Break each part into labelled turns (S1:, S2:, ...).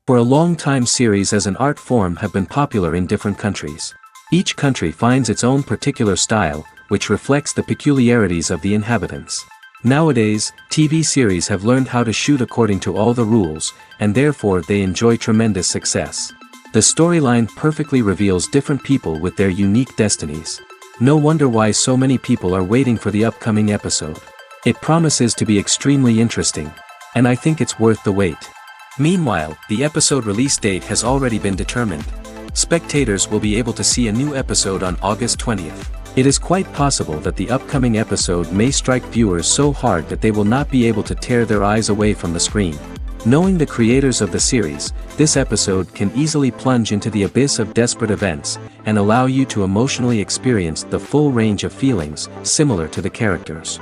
S1: For a long time, series as an art form have been popular in different countries. Each country finds its own particular style, which reflects the peculiarities of the inhabitants. Nowadays, TV series have learned how to shoot according to all the rules, and therefore they enjoy tremendous success. The storyline perfectly reveals different people with their unique destinies. No wonder why so many people are waiting for the upcoming episode. It promises to be extremely interesting, and I think it's worth the wait. Meanwhile, the episode release date has already been determined. Spectators will be able to see a new episode on August 20th. It is quite possible that the upcoming episode may strike viewers so hard that they will not be able to tear their eyes away from the screen. Knowing the creators of the series, this episode can easily plunge into the abyss of desperate events, and allow you to emotionally experience the full range of feelings, similar to the characters.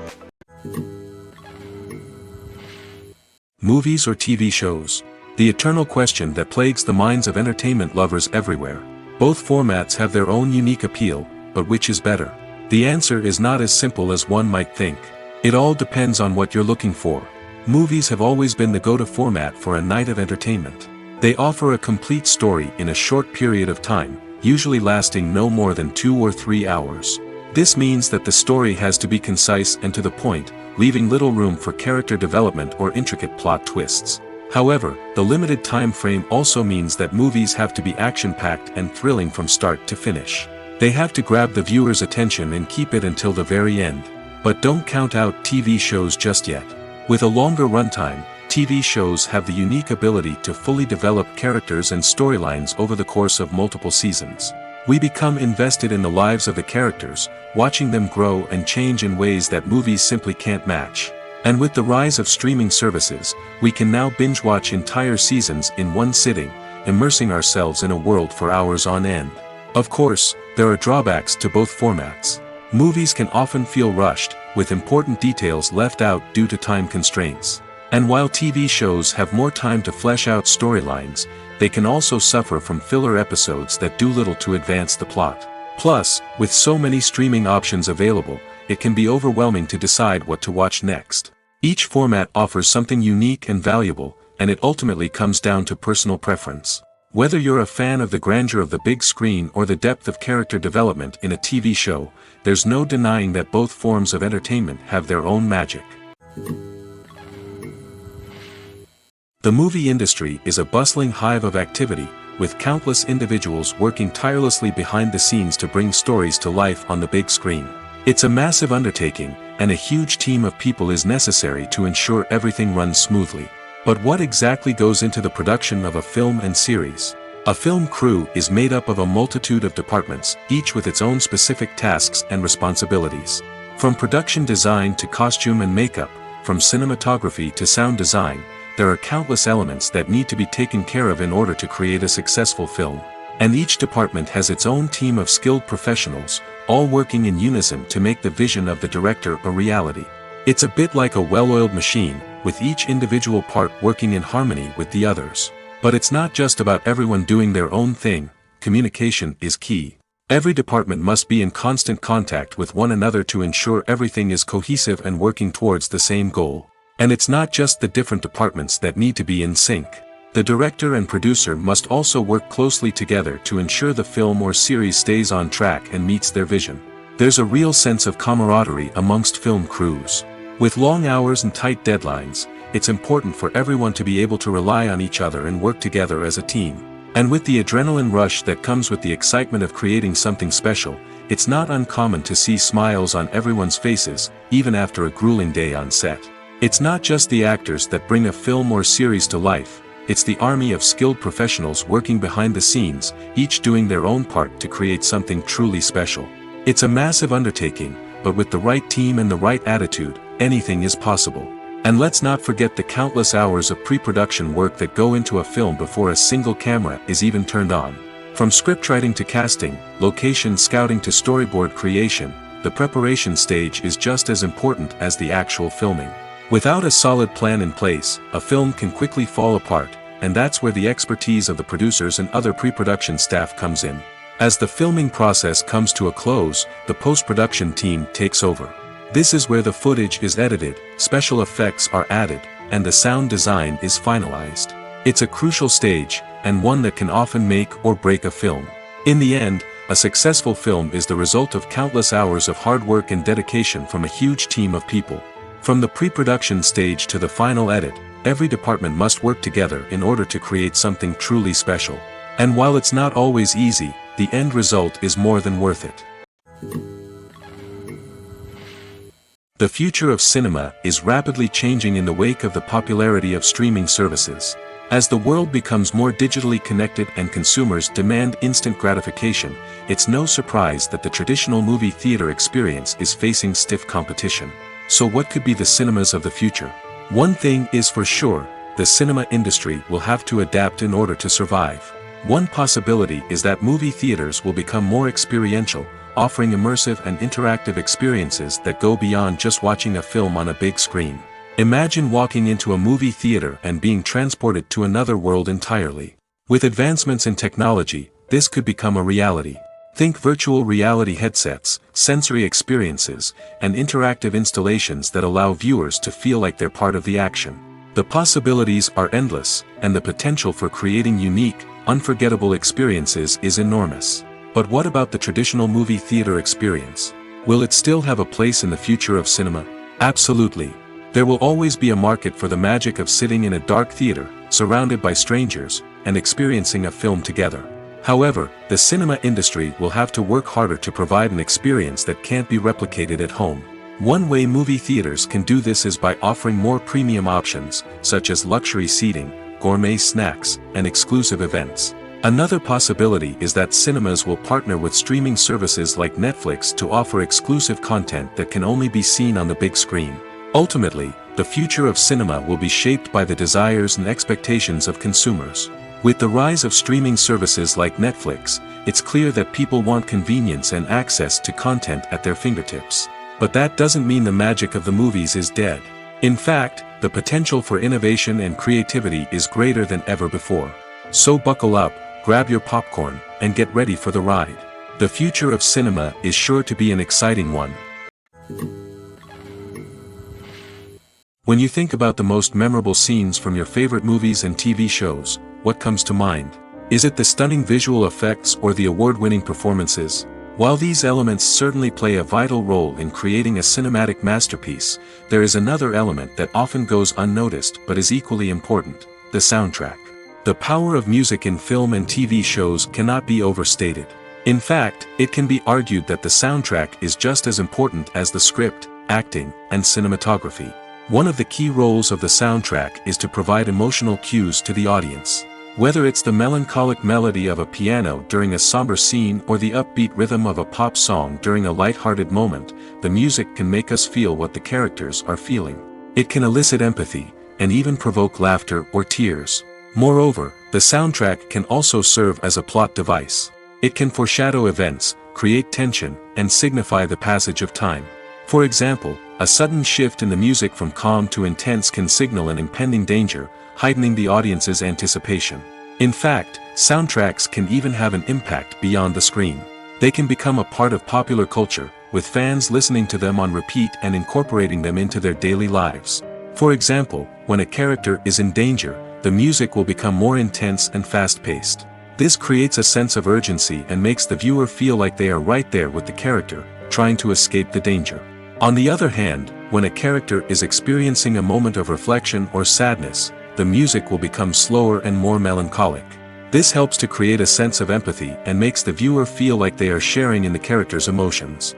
S2: Movies or TV shows? The eternal question that plagues the minds of entertainment lovers everywhere. Both formats have their own unique appeal, but which is better? The answer is not as simple as one might think. It all depends on what you're looking for. Movies have always been the go-to format for a night of entertainment. They offer a complete story in a short period of time, usually lasting no more than 2 or 3 hours. This means that the story has to be concise and to the point, leaving little room for character development or intricate plot twists. However, the limited time frame also means that movies have to be action-packed and thrilling from start to finish. They have to grab the viewer's attention and keep it until the very end. But don't count out TV shows just yet. With a longer runtime, TV shows have the unique ability to fully develop characters and storylines over the course of multiple seasons. We become invested in the lives of the characters, watching them grow and change in ways that movies simply can't match. And with the rise of streaming services, we can now binge-watch entire seasons in one sitting, immersing ourselves in a world for hours on end. Of course, there are drawbacks to both formats. Movies can often feel rushed, with important details left out due to time constraints. And while TV shows have more time to flesh out storylines, they can also suffer from filler episodes that do little to advance the plot. Plus, with so many streaming options available, it can be overwhelming to decide what to watch next. Each format offers something unique and valuable, and it ultimately comes down to personal preference. Whether you're a fan of the grandeur of the big screen or the depth of character development in a TV show, there's no denying that both forms of entertainment have their own magic. The movie industry is a bustling hive of activity, with countless individuals working tirelessly behind the scenes to bring stories to life on the big screen. It's a massive undertaking, and a huge team of people is necessary to ensure everything runs smoothly. But what exactly goes into the production of a film and series? A film crew is made up of a multitude of departments, each with its own specific tasks and responsibilities. From production design to costume and makeup, from cinematography to sound design, there are countless elements that need to be taken care of in order to create a successful film. And each department has its own team of skilled professionals, all working in unison to make the vision of the director a reality. It's a bit like a well-oiled machine, with each individual part working in harmony with the others. But it's not just about everyone doing their own thing. Communication is key. Every department must be in constant contact with one another to ensure everything is cohesive and working towards the same goal. And it's not just the different departments that need to be in sync. The director and producer must also work closely together to ensure the film or series stays on track and meets their vision. There's a real sense of camaraderie amongst film crews. With long hours and tight deadlines, it's important for everyone to be able to rely on each other and work together as a team. And with the adrenaline rush that comes with the excitement of creating something special, it's not uncommon to see smiles on everyone's faces, even after a grueling day on set. It's not just the actors that bring a film or series to life, it's the army of skilled professionals working behind the scenes, each doing their own part to create something truly special. It's a massive undertaking, but with the right team and the right attitude, anything is possible. And let's not forget the countless hours of pre-production work that go into a film before a single camera is even turned on. From scriptwriting to casting, location scouting to storyboard creation, the preparation stage is just as important as the actual filming. Without a solid plan in place, a film can quickly fall apart, and that's where the expertise of the producers and other pre-production staff comes in. As the filming process comes to a close, the post-production team takes over. This is where the footage is edited, special effects are added, and the sound design is finalized. It's a crucial stage, and one that can often make or break a film. In the end, a successful film is the result of countless hours of hard work and dedication from a huge team of people. From the pre-production stage to the final edit, every department must work together in order to create something truly special. And while it's not always easy, the end result is more than worth it. The future of cinema is rapidly changing in the wake of the popularity of streaming services. As the world becomes more digitally connected and consumers demand instant gratification, it's no surprise that the traditional movie theater experience is facing stiff competition. So what could be the cinemas of the future? One thing is for sure, the cinema industry will have to adapt in order to survive. One possibility is that movie theaters will become more experiential, offering immersive and interactive experiences that go beyond just watching a film on a big screen. Imagine walking into a movie theater and being transported to another world entirely. With advancements in technology, this could become a reality. Think virtual reality headsets, sensory experiences, and interactive installations that allow viewers to feel like they're part of the action. The possibilities are endless, and the potential for creating unique, unforgettable experiences is enormous. But what about the traditional movie theater experience? Will it still have a place in the future of cinema? Absolutely. There will always be a market for the magic of sitting in a dark theater, surrounded by strangers, and experiencing a film together. However, the cinema industry will have to work harder to provide an experience that can't be replicated at home. One way movie theaters can do this is by offering more premium options, such as luxury seating, gourmet snacks, and exclusive events. Another possibility is that cinemas will partner with streaming services like Netflix to offer exclusive content that can only be seen on the big screen. Ultimately, the future of cinema will be shaped by the desires and expectations of consumers. With the rise of streaming services like Netflix, it's clear that people want convenience and access to content at their fingertips. But that doesn't mean the magic of the movies is dead. In fact, the potential for innovation and creativity is greater than ever before. So buckle up, grab your popcorn, and get ready for the ride. The future of cinema is sure to be an exciting one. When you think about the most memorable scenes from your favorite movies and TV shows, what comes to mind? Is it the stunning visual effects or the award-winning performances? While these elements certainly play a vital role in creating a cinematic masterpiece, there is another element that often goes unnoticed but is equally important: the soundtrack. The power of music in film and TV shows cannot be overstated. In fact, it can be argued that the soundtrack is just as important as the script, acting, and cinematography. One of the key roles of the soundtrack is to provide emotional cues to the audience. Whether it's the melancholic melody of a piano during a somber scene or the upbeat rhythm of a pop song during a light-hearted moment, the music can make us feel what the characters are feeling. It can elicit empathy, and even provoke laughter or tears. Moreover, the soundtrack can also serve as a plot device. It can foreshadow events, create tension, and signify the passage of time. For example, a sudden shift in the music from calm to intense can signal an impending danger, heightening the audience's anticipation. In fact, soundtracks can even have an impact beyond the screen. They can become a part of popular culture, with fans listening to them on repeat and incorporating them into their daily lives. For example, when a character is in danger, the music will become more intense and fast-paced. This creates a sense of urgency and makes the viewer feel like they are right there with the character, trying to escape the danger. On the other hand, when a character is experiencing a moment of reflection or sadness, the music will become slower and more melancholic. This helps to create a sense of empathy and makes the viewer feel like they are sharing in the character's emotions.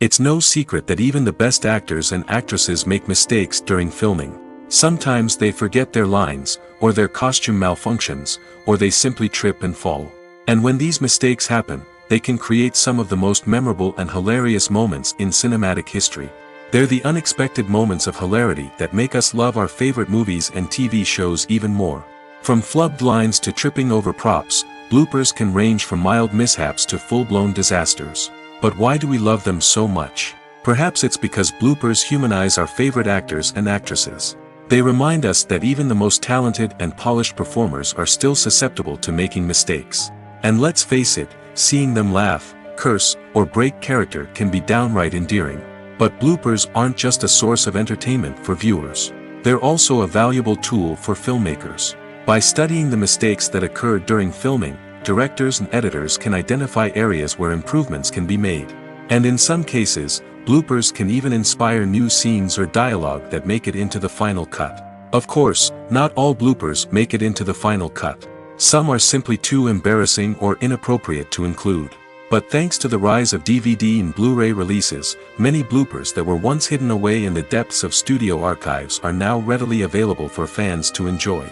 S2: It's no secret that even the best actors and actresses make mistakes during filming. Sometimes they forget their lines, or their costume malfunctions, or they simply trip and fall. And when these mistakes happen, they can create some of the most memorable and hilarious moments in cinematic history. They're the unexpected moments of hilarity that make us love our favorite movies and TV shows even more. From flubbed lines to tripping over props, bloopers can range from mild mishaps to full-blown disasters. But why do we love them so much? Perhaps it's because bloopers humanize our favorite actors and actresses. They remind us that even the most talented and polished performers are still susceptible to making mistakes. And let's face it, seeing them laugh, curse, or break character can be downright endearing. But bloopers aren't just a source of entertainment for viewers. They're also a valuable tool for filmmakers. By studying the mistakes that occurred during filming, directors and editors can identify areas where improvements can be made. And in some cases, bloopers can even inspire new scenes or dialogue that make it into the final cut. Of course, not all bloopers make it into the final cut. Some are simply too embarrassing or inappropriate to include. But thanks to the rise of DVD and Blu-ray releases, many bloopers that were once hidden away in the depths of studio archives are now readily available for fans to enjoy.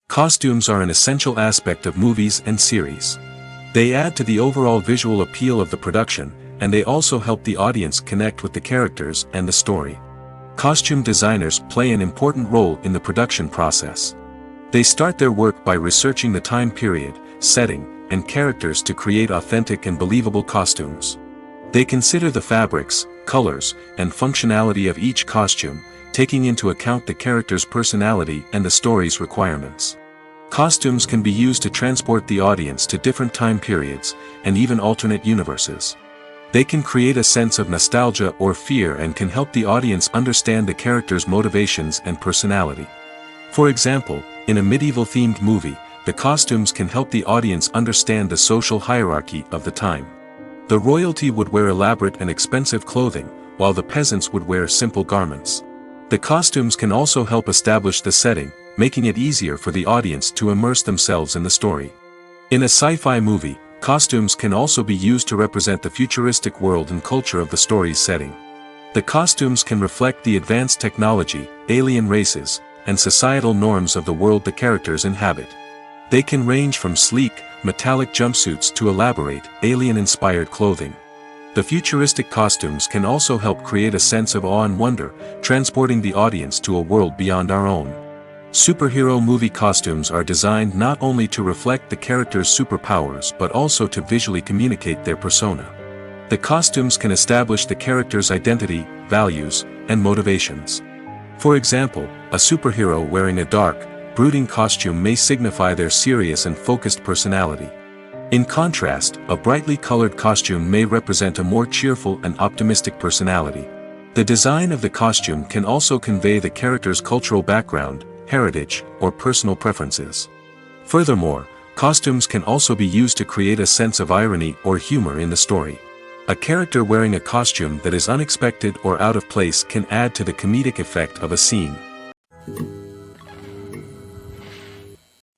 S2: Costumes are an essential aspect of movies and series. They add to the overall visual appeal of the production, and they also help the audience connect with the characters and the story. Costume designers play an important role in the production process. They start their work by researching the time period, setting, and characters to create authentic and believable costumes. They consider the fabrics, colors, and functionality of each costume, taking into account the character's personality and the story's requirements. Costumes can be used to transport the audience to different time periods, and even alternate universes. They can create a sense of nostalgia or fear and can help the audience understand the character's motivations and personality. For example, in a medieval-themed movie, the costumes can help the audience understand the social hierarchy of the time. The royalty would wear elaborate and expensive clothing, while the peasants would wear simple garments. The costumes can also help establish the setting, making it easier for the audience to immerse themselves in the story. In a sci-fi movie, costumes can also be used to represent the futuristic world and culture of the story's setting. The costumes can reflect the advanced technology, alien races, and societal norms of the world the characters inhabit. They can range from sleek, metallic jumpsuits to elaborate, alien-inspired clothing. The futuristic costumes can also help create a sense of awe and wonder, transporting the audience to a world beyond our own. Superhero movie costumes are designed not only to reflect the character's superpowers but also to visually communicate their persona. The costumes can establish the character's identity, values, and motivations. For example, a superhero wearing a dark, brooding costume may signify their serious and focused personality. In contrast, a brightly colored costume may represent a more cheerful and optimistic personality. The design of the costume can also convey the character's cultural background, heritage, or personal preferences. Furthermore, costumes can also be used to create a sense of irony or humor in the story. A character wearing a costume that is unexpected or out of place can add to the comedic effect of a scene.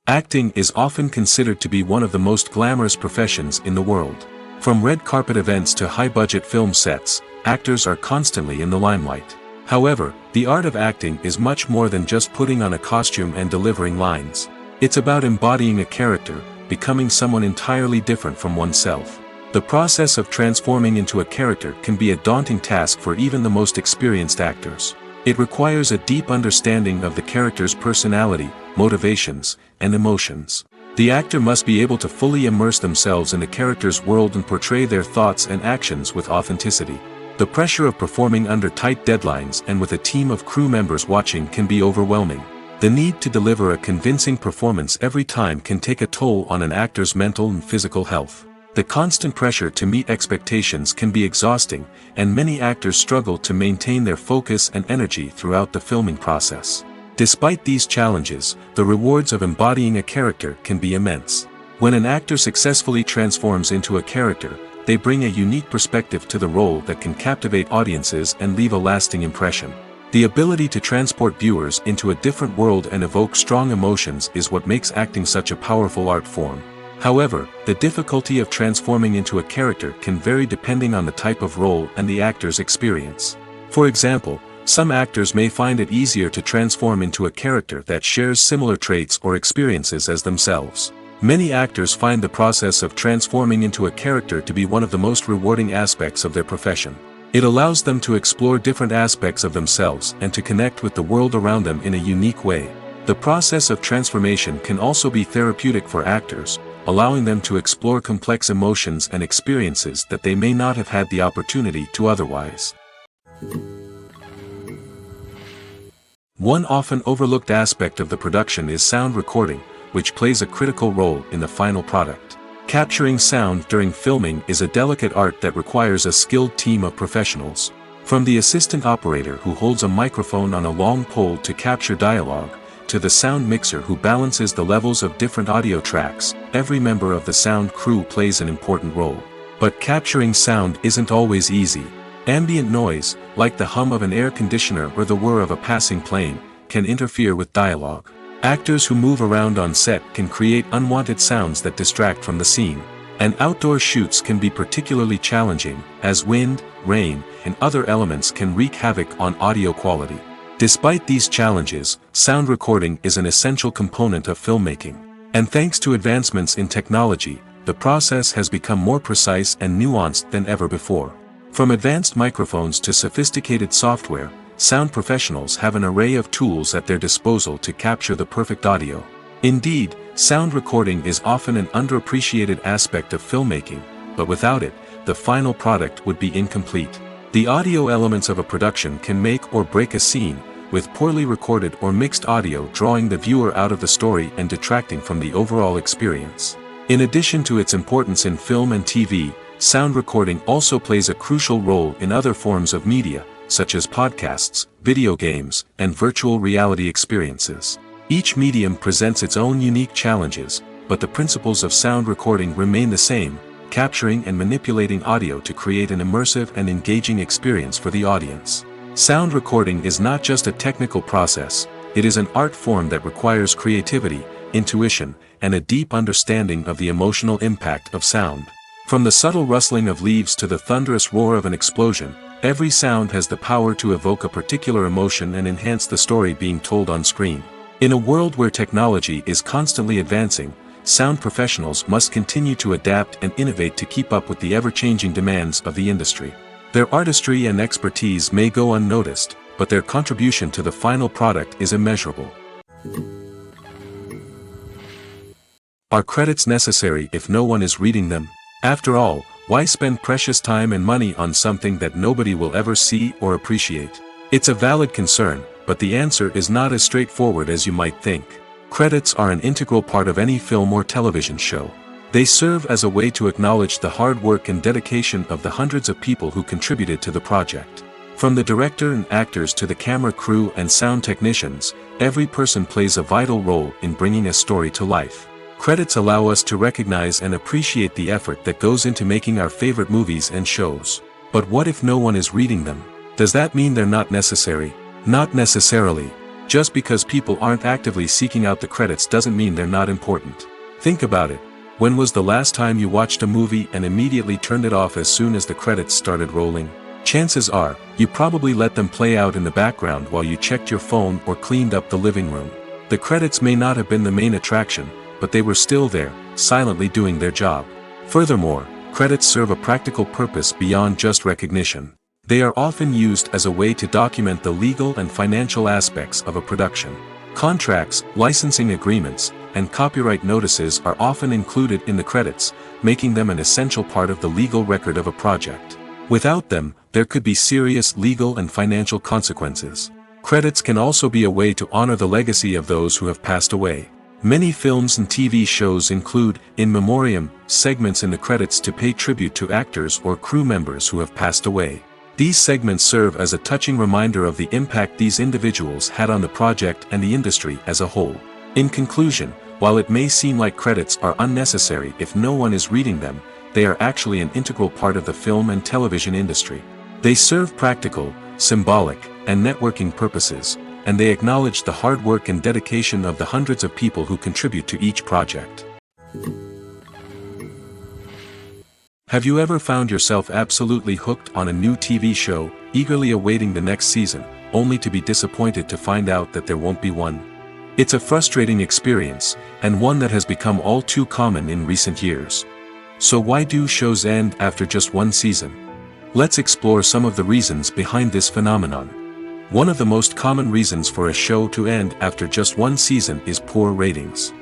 S2: Acting is often considered to be one of the most glamorous professions in the world. From red carpet events to high-budget film sets, actors are constantly in the limelight. However, the art of acting is much more than just putting on a costume and delivering lines. It's about embodying a character, becoming someone entirely different from oneself. The process of transforming into a character can be a daunting task for even the most experienced actors. It requires a deep understanding of the character's personality, motivations, and emotions. The actor must be able to fully immerse themselves in the character's world and portray their thoughts and actions with authenticity. The pressure of performing under tight deadlines and with a team of crew members watching can be overwhelming. The need to deliver a convincing performance every time can take a toll on an actor's mental and physical health. The constant pressure to meet expectations can be exhausting, and many actors struggle to maintain their focus and energy throughout the filming process. Despite these challenges, the rewards of embodying a character can be immense. When an actor successfully transforms into a character, they bring a unique perspective to the role that can captivate audiences and leave a lasting impression. The ability to transport viewers into a different world and evoke strong emotions is what makes acting such a powerful art form. However, the difficulty of transforming into a character can vary depending on the type of role and the actor's experience. For example, some actors may find it easier to transform into a character that shares similar traits or experiences as themselves. Many actors find the process of transforming into a character to be one of the most rewarding aspects of their profession. It allows them to explore different aspects of themselves and to connect with the world around them in a unique way. The process of transformation can also be therapeutic for actors, allowing them to explore complex emotions and experiences that they may not have had the opportunity to otherwise. One often overlooked aspect of the production is sound recording, which plays a critical role in the final product. Capturing sound during filming is a delicate art that requires a skilled team of professionals. From the assistant operator who holds a microphone on a long pole to capture dialogue, to the sound mixer who balances the levels of different audio tracks, every member of the sound crew plays an important role. But capturing sound isn't always easy. Ambient noise, like the hum of an air conditioner or the whir of a passing plane, can interfere with dialogue. Actors who move around on set can create unwanted sounds that distract from the scene. And outdoor shoots can be particularly challenging, as wind, rain, and other elements can wreak havoc on audio quality. Despite these challenges, sound recording is an essential component of filmmaking. And thanks to advancements in technology, the process has become more precise and nuanced than ever before. From advanced microphones to sophisticated software, sound professionals have an array of tools at their disposal to capture the perfect audio. Indeed, sound recording is often an underappreciated aspect of filmmaking, but without it, the final product would be incomplete. The audio elements of a production can make or break a scene, with poorly recorded or mixed audio drawing the viewer out of the story and detracting from the overall experience. In addition to its importance in film and TV, sound recording also plays a crucial role in other forms of media, such as podcasts, video games, and virtual reality experiences. Each medium presents its own unique challenges, but the principles of sound recording remain the same, capturing and manipulating audio to create an immersive and engaging experience for the audience. Sound recording is not just a technical process, it is an art form that requires creativity, intuition, and a deep understanding of the emotional impact of sound. From the subtle rustling of leaves to the thunderous roar of an explosion, every sound has the power to evoke a particular emotion and enhance the story being told on screen. In a world where technology is constantly advancing, sound professionals must continue to adapt and innovate to keep up with the ever-changing demands of the industry. Their artistry and expertise may go unnoticed, but their contribution to the final product is immeasurable. Are credits necessary if no one is reading them? After all, why spend precious time and money on something that nobody will ever see or appreciate? It's a valid concern, but the answer is not as straightforward as you might think. Credits are an integral part of any film or television show. They serve as a way to acknowledge the hard work and dedication of the hundreds of people who contributed to the project. From the director and actors to the camera crew and sound technicians, every person plays a vital role in bringing a story to life. Credits allow us to recognize and appreciate the effort that goes into making our favorite movies and shows. But what if no one is reading them? Does that mean they're not necessary? Not necessarily. Just because people aren't actively seeking out the credits doesn't mean they're not important. Think about it. When was the last time you watched a movie and immediately turned it off as soon as the credits started rolling? Chances are, you probably let them play out in the background while you checked your phone or cleaned up the living room. The credits may not have been the main attraction, but they were still there, silently doing their job. Furthermore, credits serve a practical purpose beyond just recognition. They are often used as a way to document the legal and financial aspects of a production. Contracts, licensing agreements, and copyright notices are often included in the credits, making them an essential part of the legal record of a project. Without them, there could be serious legal and financial consequences. Credits can also be a way to honor the legacy of those who have passed away. Many films and TV shows include, in memoriam, segments in the credits to pay tribute to actors or crew members who have passed away. These segments serve as a touching reminder of the impact these individuals had on the project and the industry as a whole. In conclusion, While it may seem like credits are unnecessary if no one is reading them, they are actually an integral part of the film and television industry. They serve practical, symbolic, and networking purposes, and they acknowledge the hard work and dedication of the hundreds of people who contribute to each project. Have you ever found yourself absolutely hooked on a new TV show, eagerly awaiting the next season, only to be disappointed to find out that there won't be one? It's a frustrating experience, and one that has become all too common in recent years. So why do shows end after just one season? Let's explore some of the reasons behind this phenomenon. One of the most common reasons for a show to end after just one season is poor ratings.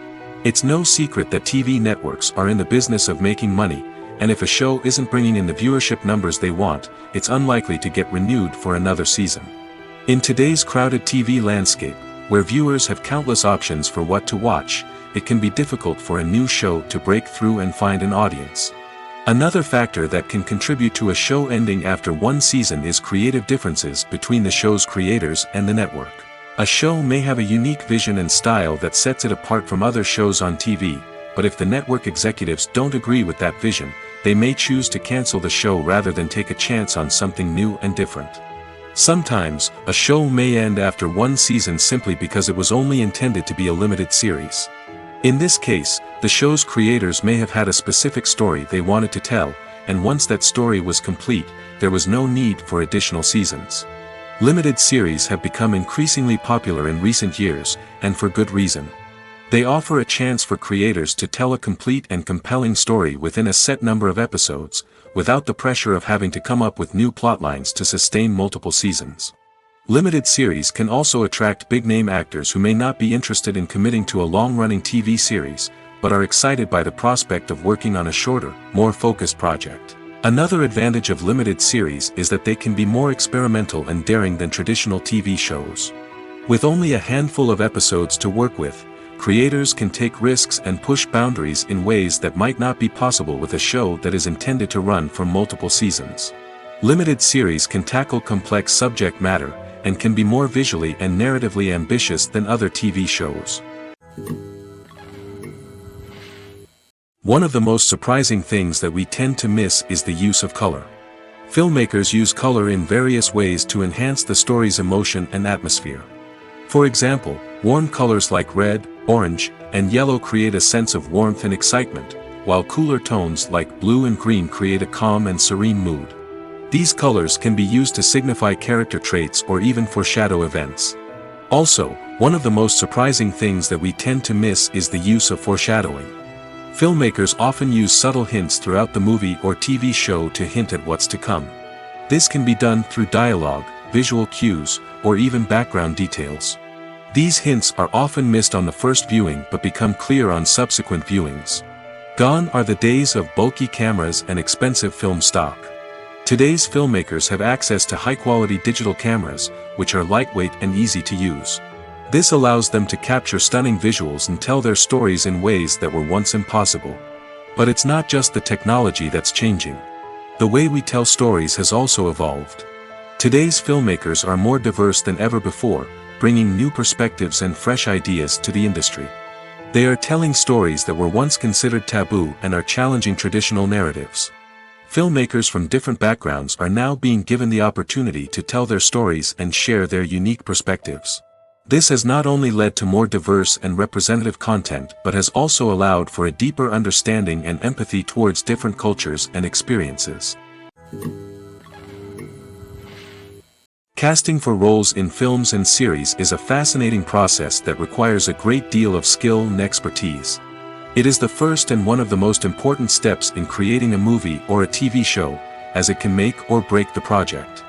S2: It's no secret that TV networks are in the business of making money, and if a show isn't bringing in the viewership numbers they want, it's unlikely to get renewed for another season. In today's crowded TV landscape, where viewers have countless options for what to watch, it can be difficult for a new show to break through and find an audience. Another factor that can contribute to a show ending after one season is creative differences between the show's creators and the network. A show may have a unique vision and style that sets it apart from other shows on TV, but if the network executives don't agree with that vision, they may choose to cancel the show rather than take a chance on something new and different. Sometimes, a show may end after one season simply because it was only intended to be a limited series. In this case, the show's creators may have had a specific story they wanted to tell, and once that story was complete, there was no need for additional seasons. Limited series have become increasingly popular in recent years, and for good reason. They offer a chance for creators to tell a complete and compelling story within a set number of episodes, without the pressure of having to come up with new plotlines to sustain multiple seasons. Limited series can also attract big-name actors who may not be interested in committing to a long-running TV series, but are excited by the prospect of working on a shorter, more focused project. Another advantage of limited series is that they can be more experimental and daring than traditional TV shows. With only a handful of episodes to work with, creators can take risks and push boundaries in ways that might not be possible with a show that is intended to run for multiple seasons. Limited series can tackle complex subject matter, and can be more visually and narratively ambitious than other TV shows. One of the most surprising things that we tend to miss is the use of color. Filmmakers use color in various ways to enhance the story's emotion and atmosphere. For example, warm colors like red, orange, and yellow create a sense of warmth and excitement, while cooler tones like blue and green create a calm and serene mood. These colors can be used to signify character traits or even foreshadow events. Also, one of the most surprising things that we tend to miss is the use of foreshadowing. Filmmakers often use subtle hints throughout the movie or TV show to hint at what's to come. This can be done through dialogue, visual cues, or even background details. These hints are often missed on the first viewing but become clear on subsequent viewings. Gone are the days of bulky cameras and expensive film stock. Today's filmmakers have access to high-quality digital cameras, which are lightweight and easy to use. This allows them to capture stunning visuals and tell their stories in ways that were once impossible. But it's not just the technology that's changing. The way we tell stories has also evolved. Today's filmmakers are more diverse than ever before, bringing new perspectives and fresh ideas to the industry. They are telling stories that were once considered taboo and are challenging traditional narratives. Filmmakers from different backgrounds are now being given the opportunity to tell their stories and share their unique perspectives. This has not only led to more diverse and representative content but has also allowed for a deeper understanding and empathy towards different cultures and experiences. Casting for roles in films and series is a fascinating process that requires a great deal of skill and expertise. It is the first and one of the most important steps in creating a movie or a TV show, as it can make or break the project.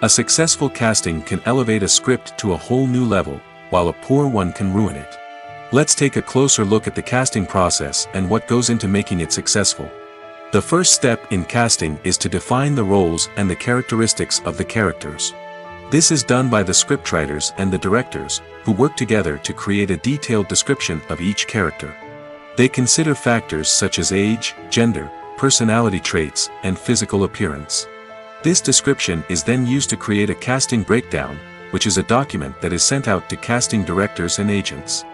S2: A successful casting can elevate a script to a whole new level, while a poor one can ruin it. Let's take a closer look at the casting process and what goes into making it successful. The first step in casting is to define the roles and the characteristics of the characters. This is done by the scriptwriters and the directors, who work together to create a detailed description of each character. They consider factors such as age, gender, personality traits, and physical appearance. This description is then used to create a casting breakdown, which is a document that is sent out to casting directors and agents.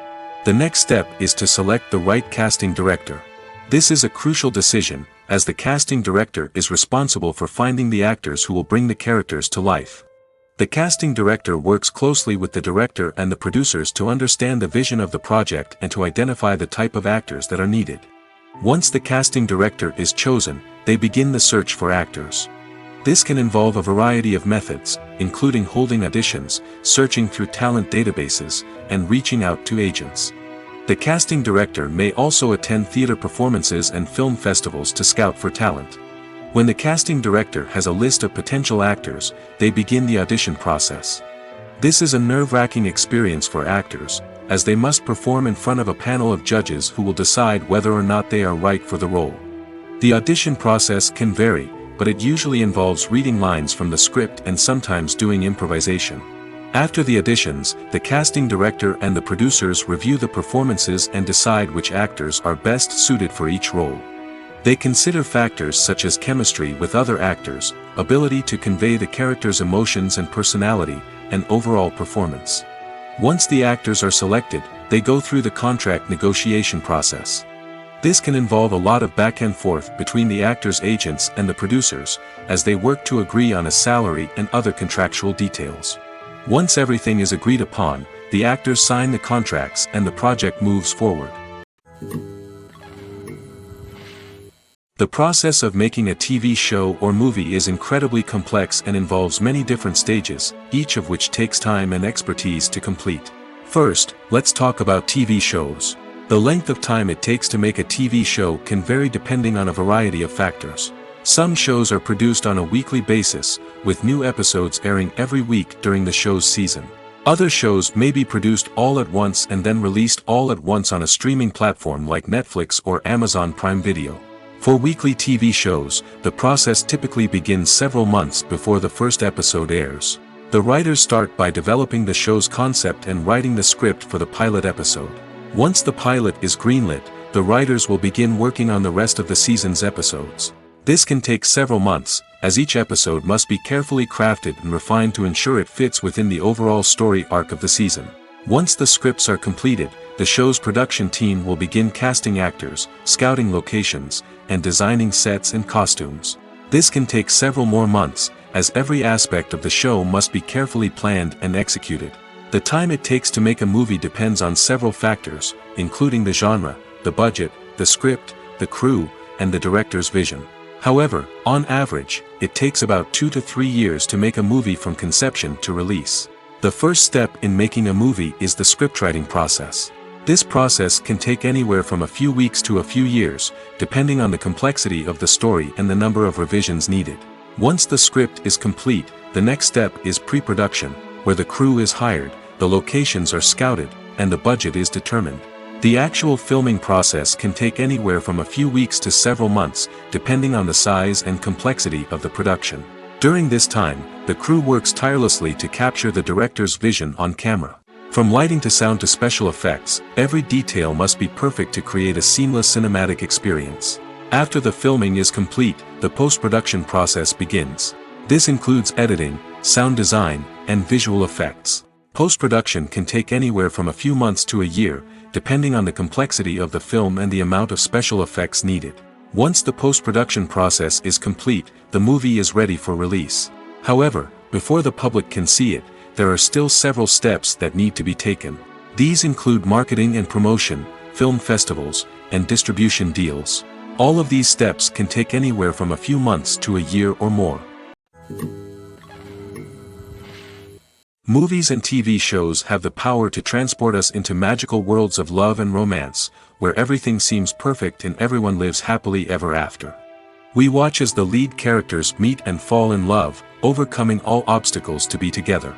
S2: The next step is to select the right casting director. This is a crucial decision, as the casting director is responsible for finding the actors who will bring the characters to life. The casting director works closely with the director and the producers to understand the vision of the project and to identify the type of actors that are needed. Once the casting director is chosen, they begin the search for actors. This can involve a variety of methods, including holding auditions, searching through talent databases, and reaching out to agents. The casting director may also attend theater performances and film festivals to scout for talent. When the casting director has a list of potential actors, they begin the audition process. This is a nerve-wracking experience for actors, as they must perform in front of a panel of judges who will decide whether or not they are right for the role. The audition process can vary, but it usually involves reading lines from the script and sometimes doing improvisation. After the auditions, the casting director and the producers review the performances and decide which actors are best suited for each role. They consider factors such as chemistry with other actors, ability to convey the character's emotions and personality, and overall performance. Once the actors are selected, they go through the contract negotiation process. This can involve a lot of back and forth between the actors' agents and the producers, as they work to agree on a salary and other contractual details. Once everything is agreed upon, the actors sign the contracts and the project moves forward. The process of making a TV show or movie is incredibly complex and involves many different stages, each of which takes time and expertise to complete. First, let's talk about TV shows. The length of time it takes to make a TV show can vary depending on a variety of factors. Some shows are produced on a weekly basis, with new episodes airing every week during the show's season. Other shows may be produced all at once and then released all at once on a streaming platform like Netflix or Amazon Prime Video. For weekly TV shows, the process typically begins several months before the first episode airs. The writers start by developing the show's concept and writing the script for the pilot episode. Once the pilot is greenlit, the writers will begin working on the rest of the season's episodes. This can take several months, as each episode must be carefully crafted and refined to ensure it fits within the overall story arc of the season. Once the scripts are completed, the show's production team will begin casting actors, scouting locations, and designing sets and costumes. This can take several more months, as every aspect of the show must be carefully planned and executed. The time it takes to make a movie depends on several factors, including the genre, the budget, the script, the crew, and the director's vision. However, on average, it takes about 2 to 3 years to make a movie from conception to release. The first step in making a movie is the scriptwriting process. This process can take anywhere from a few weeks to a few years, depending on the complexity of the story and the number of revisions needed. Once the script is complete, the next step is pre-production, where the crew is hired, the locations are scouted, and the budget is determined. The actual filming process can take anywhere from a few weeks to several months, depending on the size and complexity of the production. During this time, the crew works tirelessly to capture the director's vision on camera. From lighting to sound to special effects, every detail must be perfect to create a seamless cinematic experience. After the filming is complete, the post-production process begins. This includes editing, sound design, and visual effects. Post-production can take anywhere from a few months to a year, depending on the complexity of the film and the amount of special effects needed. Once the post-production process is complete, the movie is ready for release. However, before the public can see it, there are still several steps that need to be taken. These include marketing and promotion, film festivals, and distribution deals. All of these steps can take anywhere from a few months to a year or more. Movies and TV shows have the power to transport us into magical worlds of love and romance, where everything seems perfect and everyone lives happily ever after. We watch as the lead characters meet and fall in love, overcoming all obstacles to be together.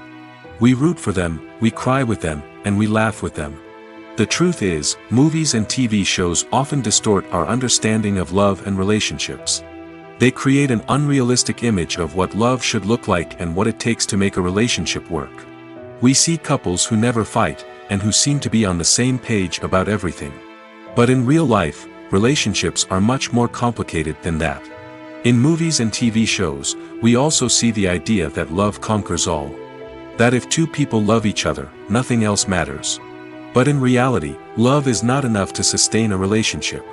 S2: We root for them, we cry with them, and we laugh with them. The truth is, movies and TV shows often distort our understanding of love and relationships. They create an unrealistic image of what love should look like and what it takes to make a relationship work. We see couples who never fight, and who seem to be on the same page about everything. But in real life, relationships are much more complicated than that. In movies and TV shows, we also see the idea that love conquers all. That if two people love each other, nothing else matters. But in reality, Love is not enough to sustain a relationship.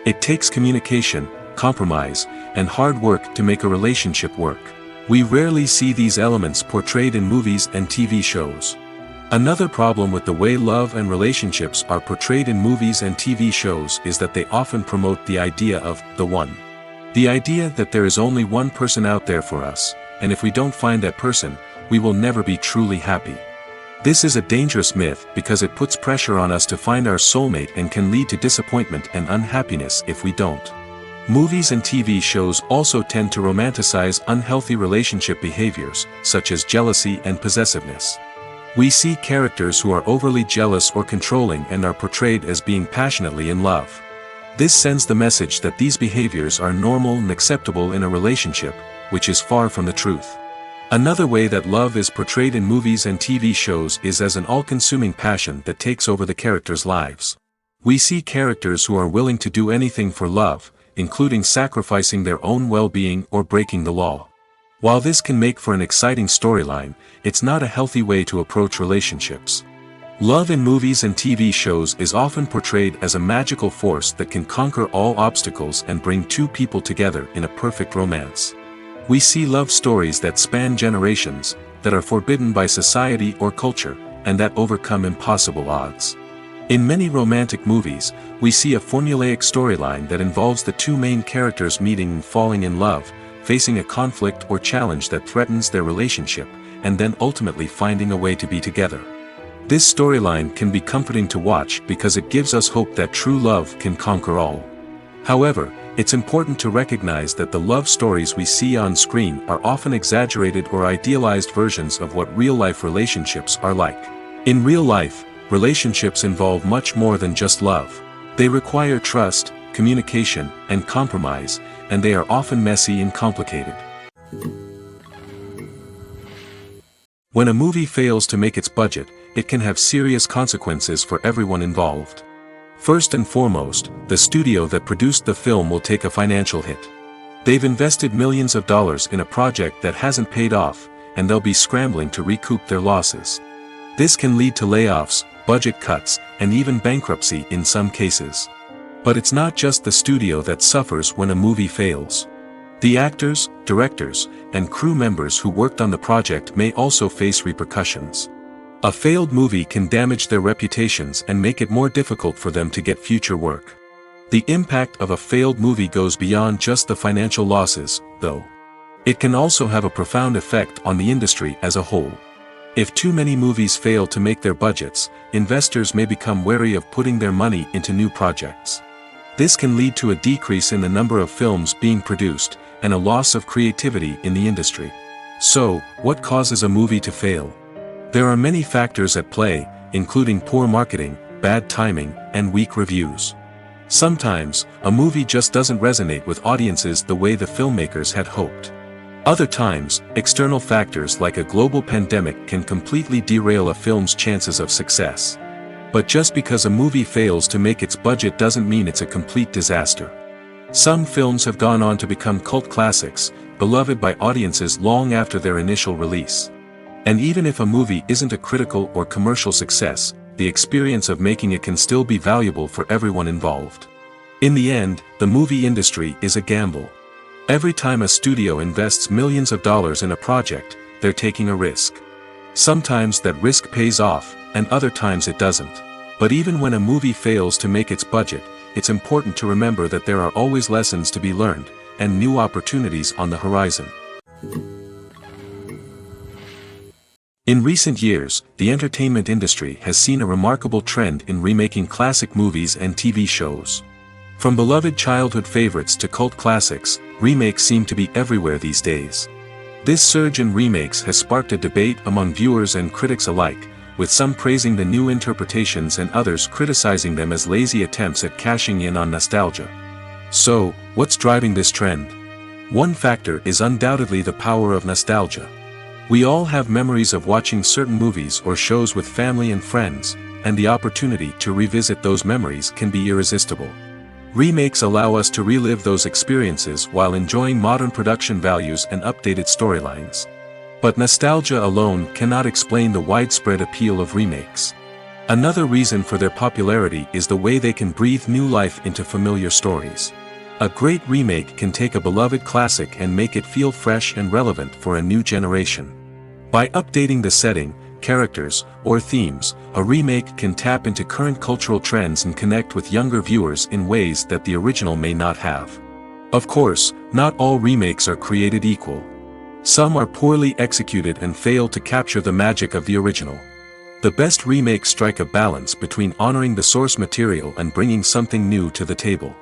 S2: It takes communication, compromise, and hard work to make a relationship work. We rarely see these elements portrayed in movies and TV shows. Another problem with the way love and relationships are portrayed in movies and TV shows is that they often promote the idea of the one. The idea that there is only one person out there for us, and if we don't find that person, we will never be truly happy. This is a dangerous myth because it puts pressure on us to find our soulmate and can lead to disappointment and unhappiness if we don't. Movies and TV shows also tend to romanticize unhealthy relationship behaviors, such as jealousy and possessiveness. We see characters who are overly jealous or controlling and are portrayed as being passionately in love. This sends the message that these behaviors are normal and acceptable in a relationship, which is far from the truth. Another way that love is portrayed in movies and TV shows is as an all-consuming passion that takes over the characters' lives. We see characters who are willing to do anything for love, including sacrificing their own well-being or breaking the law. While this can make for an exciting storyline, it's not a healthy way to approach relationships. Love in movies and TV shows is often portrayed as a magical force that can conquer all obstacles and bring two people together in a perfect romance. We see love stories that span generations, that are forbidden by society or culture, and that overcome impossible odds. In many romantic movies, we see a formulaic storyline that involves the two main characters meeting and falling in love, facing a conflict or challenge that threatens their relationship, and then ultimately finding a way to be together. This storyline can be comforting to watch because it gives us hope that true love can conquer all. However, it's important to recognize that the love stories we see on screen are often exaggerated or idealized versions of what real-life relationships are like. In real life, relationships involve much more than just love. They require trust, communication, and compromise, and they are often messy and complicated. When a movie fails to make its budget, it can have serious consequences for everyone involved. First and foremost, the studio that produced the film will take a financial hit. They've invested millions of dollars in a project that hasn't paid off, and they'll be scrambling to recoup their losses. This can lead to layoffs, budget cuts, and even bankruptcy in some cases. But it's not just the studio that suffers when a movie fails. The actors, directors, and crew members who worked on the project may also face repercussions. A failed movie can damage their reputations and make it more difficult for them to get future work. The impact of a failed movie goes beyond just the financial losses, though. It can also have a profound effect on the industry as a whole. If too many movies fail to make their budgets, investors may become wary of putting their money into new projects. This can lead to a decrease in the number of films being produced, and a loss of creativity in the industry. So, what causes a movie to fail? There are many factors at play, including poor marketing, bad timing, and weak reviews. Sometimes, a movie just doesn't resonate with audiences the way the filmmakers had hoped. Other times, external factors like a global pandemic can completely derail a film's chances of success. But just because a movie fails to make its budget doesn't mean it's a complete disaster. Some films have gone on to become cult classics, beloved by audiences long after their initial release. And even if a movie isn't a critical or commercial success, the experience of making it can still be valuable for everyone involved. In the end, the movie industry is a gamble. Every time a studio invests millions of dollars in a project, they're taking a risk. Sometimes that risk pays off, and other times it doesn't. But even when a movie fails to make its budget, it's important to remember that there are always lessons to be learned, and new opportunities on the horizon. In recent years, the entertainment industry has seen a remarkable trend in remaking classic movies and TV shows. From beloved childhood favorites to cult classics, remakes seem to be everywhere these days. This surge in remakes has sparked a debate among viewers and critics alike, with some praising the new interpretations and others criticizing them as lazy attempts at cashing in on nostalgia. So, what's driving this trend? One factor is undoubtedly the power of nostalgia. We all have memories of watching certain movies or shows with family and friends, and the opportunity to revisit those memories can be irresistible. Remakes allow us to relive those experiences while enjoying modern production values and updated storylines. But nostalgia alone cannot explain the widespread appeal of remakes. Another reason for their popularity is the way they can breathe new life into familiar stories. A great remake can take a beloved classic and make it feel fresh and relevant for a new generation. By updating the setting, characters, or themes, a remake can tap into current cultural trends and connect with younger viewers in ways that the original may not have. Of course, not all remakes are created equal. Some are poorly executed and fail to capture the magic of the original. The best remakes strike a balance between honoring the source material and bringing something new to the table.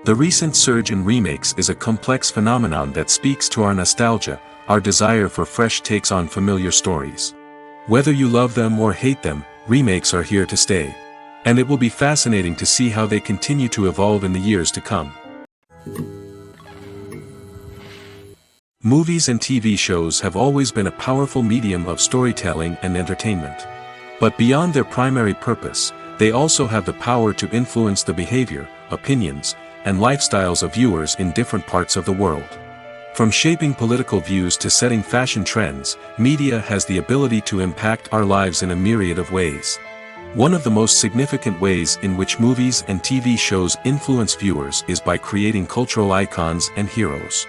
S2: The recent surge in remakes is a complex phenomenon that speaks to our nostalgia, our desire for fresh takes on familiar stories. Whether you love them or hate them, remakes are here to stay. And it will be fascinating to see how they continue to evolve in the years to come. Movies and TV shows have always been a powerful medium of storytelling and entertainment. But beyond their primary purpose, they also have the power to influence the behavior, opinions, and lifestyles of viewers in different parts of the world. From shaping political views to setting fashion trends, media has the ability to impact our lives in a myriad of ways. One of the most significant ways in which movies and TV shows influence viewers is by creating cultural icons and heroes.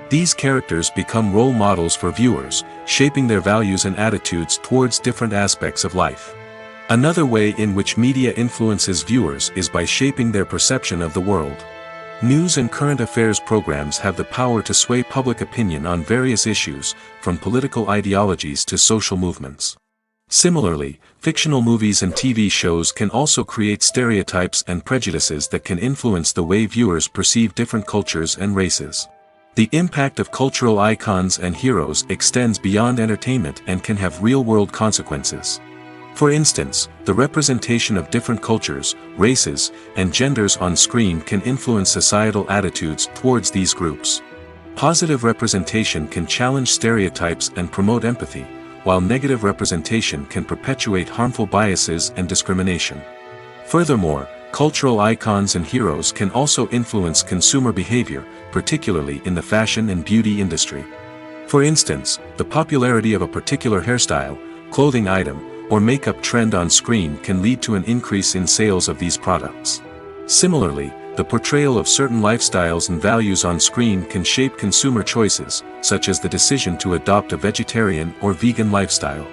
S2: These characters become role models for viewers, shaping their values and attitudes towards different aspects of life. Another way in which media influences viewers is by shaping their perception of the world. News and current affairs programs have the power to sway public opinion on various issues, from political ideologies to social movements. Similarly, fictional movies and TV shows can also create stereotypes and prejudices that can influence the way viewers perceive different cultures and races. The impact of cultural icons and heroes extends beyond entertainment and can have real-world consequences. For instance, the representation of different cultures, races, and genders on screen can influence societal attitudes towards these groups. Positive representation can challenge stereotypes and promote empathy, while negative representation can perpetuate harmful biases and discrimination. Furthermore, cultural icons and heroes can also influence consumer behavior, particularly in the fashion and beauty industry. For instance, the popularity of a particular hairstyle, clothing item, or makeup trend on screen can lead to an increase in sales of these products. Similarly, the portrayal of certain lifestyles and values on screen can shape consumer choices, such as the decision to adopt a vegetarian or vegan lifestyle.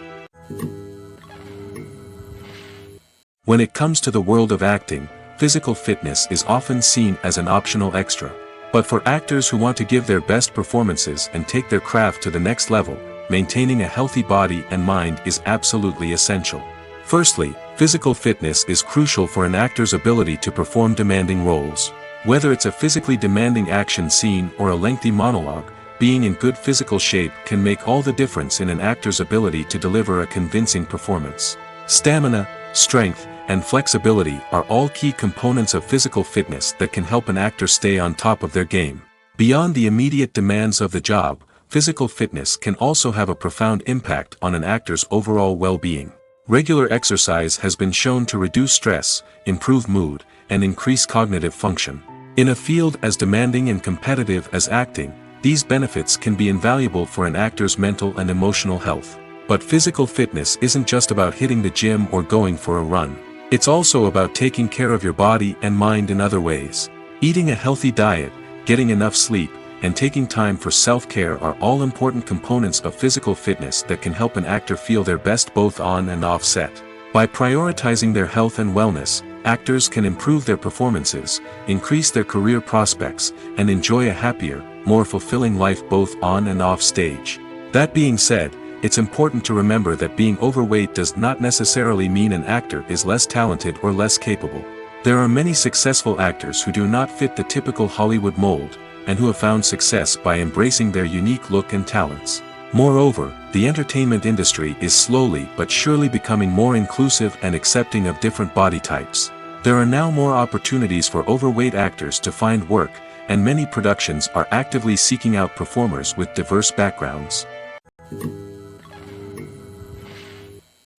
S2: When it comes to the world of acting, physical fitness is often seen as an optional extra. But for actors who want to give their best performances and take their craft to the next level, maintaining a healthy body and mind is absolutely essential. Firstly, physical fitness is crucial for an actor's ability to perform demanding roles. Whether it's a physically demanding action scene or a lengthy monologue, being in good physical shape can make all the difference in an actor's ability to deliver a convincing performance. Stamina, strength, and flexibility are all key components of physical fitness that can help an actor stay on top of their game. Beyond the immediate demands of the job, physical fitness can also have a profound impact on an actor's overall well-being. Regular exercise has been shown to reduce stress, improve mood, and increase cognitive function. In a field as demanding and competitive as acting, these benefits can be invaluable for an actor's mental and emotional health. But physical fitness isn't just about hitting the gym or going for a run. It's also about taking care of your body and mind in other ways. Eating a healthy diet, getting enough sleep, and taking time for self-care are all important components of physical fitness that can help an actor feel their best both on and off set. By prioritizing their health and wellness, actors can improve their performances, increase their career prospects, and enjoy a happier, more fulfilling life both on and off stage. That being said, it's important to remember that being overweight does not necessarily mean an actor is less talented or less capable. There are many successful actors who do not fit the typical Hollywood mold, and who have found success by embracing their unique look and talents. Moreover, the entertainment industry is slowly but surely becoming more inclusive and accepting of different body types. There are now more opportunities for overweight actors to find work, and many productions are actively seeking out performers with diverse backgrounds.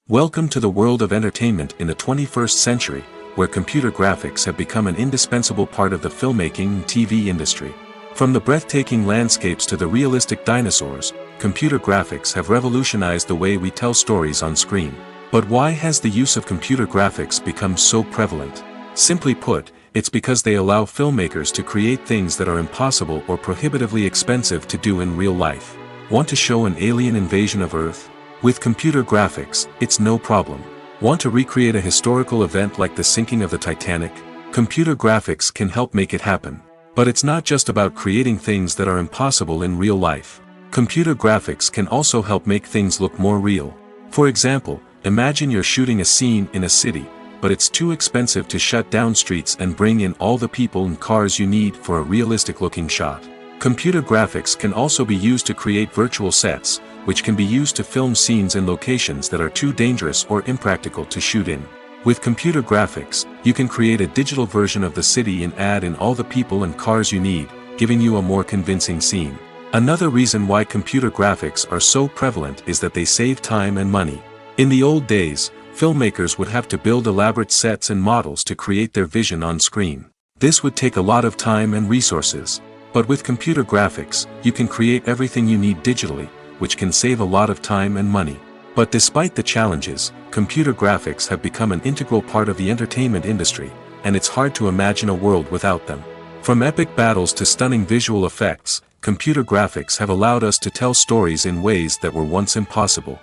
S2: Welcome to the world of entertainment in the 21st century, where computer graphics have become an indispensable part of the filmmaking and TV industry. From the breathtaking landscapes to the realistic dinosaurs, computer graphics have revolutionized the way we tell stories on screen. But why has the use of computer graphics become so prevalent? Simply put, it's because they allow filmmakers to create things that are impossible or prohibitively expensive to do in real life. Want to show an alien invasion of Earth? With computer graphics, it's no problem. Want to recreate a historical event like the sinking of the Titanic? Computer graphics can help make it happen. But it's not just about creating things that are impossible in real life. Computer graphics can also help make things look more real. For example, imagine you're shooting a scene in a city, but it's too expensive to shut down streets and bring in all the people and cars you need for a realistic-looking shot. Computer graphics can also be used to create virtual sets, which can be used to film scenes in locations that are too dangerous or impractical to shoot in. With computer graphics, you can create a digital version of the city and add in all the people and cars you need, giving you a more convincing scene. Another reason why computer graphics are so prevalent is that they save time and money. In the old days, filmmakers would have to build elaborate sets and models to create their vision on screen. This would take a lot of time and resources. But with computer graphics, you can create everything you need digitally, which can save a lot of time and money. But despite the challenges, computer graphics have become an integral part of the entertainment industry, and it's hard to imagine a world without them. From epic battles to stunning visual effects, computer graphics have allowed us to tell stories in ways that were once impossible.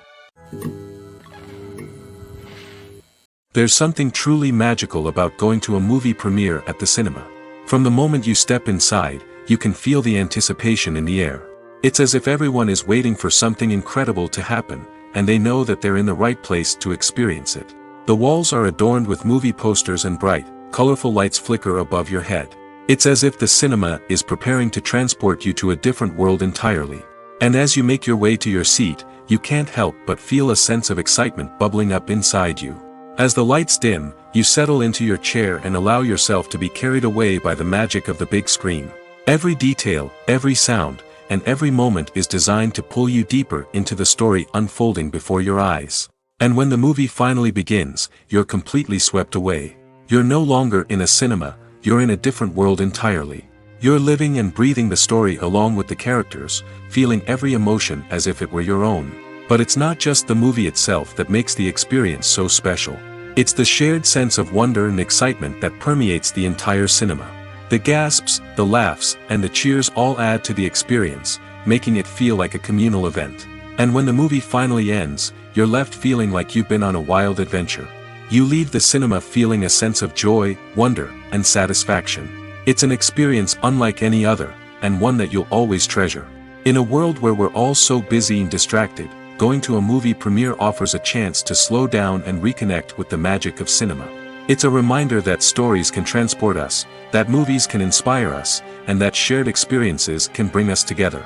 S2: There's something truly magical about going to a movie premiere at the cinema. From the moment you step inside, you can feel the anticipation in the air. It's as if everyone is waiting for something incredible to happen, and they know that they're in the right place to experience it. The walls are adorned with movie posters and bright, colorful lights flicker above your head. It's as if the cinema is preparing to transport you to a different world entirely. And as you make your way to your seat, you can't help but feel a sense of excitement bubbling up inside you. As the lights dim, you settle into your chair and allow yourself to be carried away by the magic of the big screen. Every detail, every sound, and every moment is designed to pull you deeper into the story unfolding before your eyes. And when the movie finally begins, you're completely swept away. You're no longer in a cinema, you're in a different world entirely. You're living and breathing the story along with the characters, feeling every emotion as if it were your own. But it's not just the movie itself that makes the experience so special. It's the shared sense of wonder and excitement that permeates the entire cinema. The gasps, the laughs, and the cheers all add to the experience, making it feel like a communal event. And when the movie finally ends, you're left feeling like you've been on a wild adventure. You leave the cinema feeling a sense of joy, wonder, and satisfaction. It's an experience unlike any other, and one that you'll always treasure. In a world where we're all so busy and distracted, going to a movie premiere offers a chance to slow down and reconnect with the magic of cinema. It's a reminder that stories can transport us, that movies can inspire us, and that shared experiences can bring us together.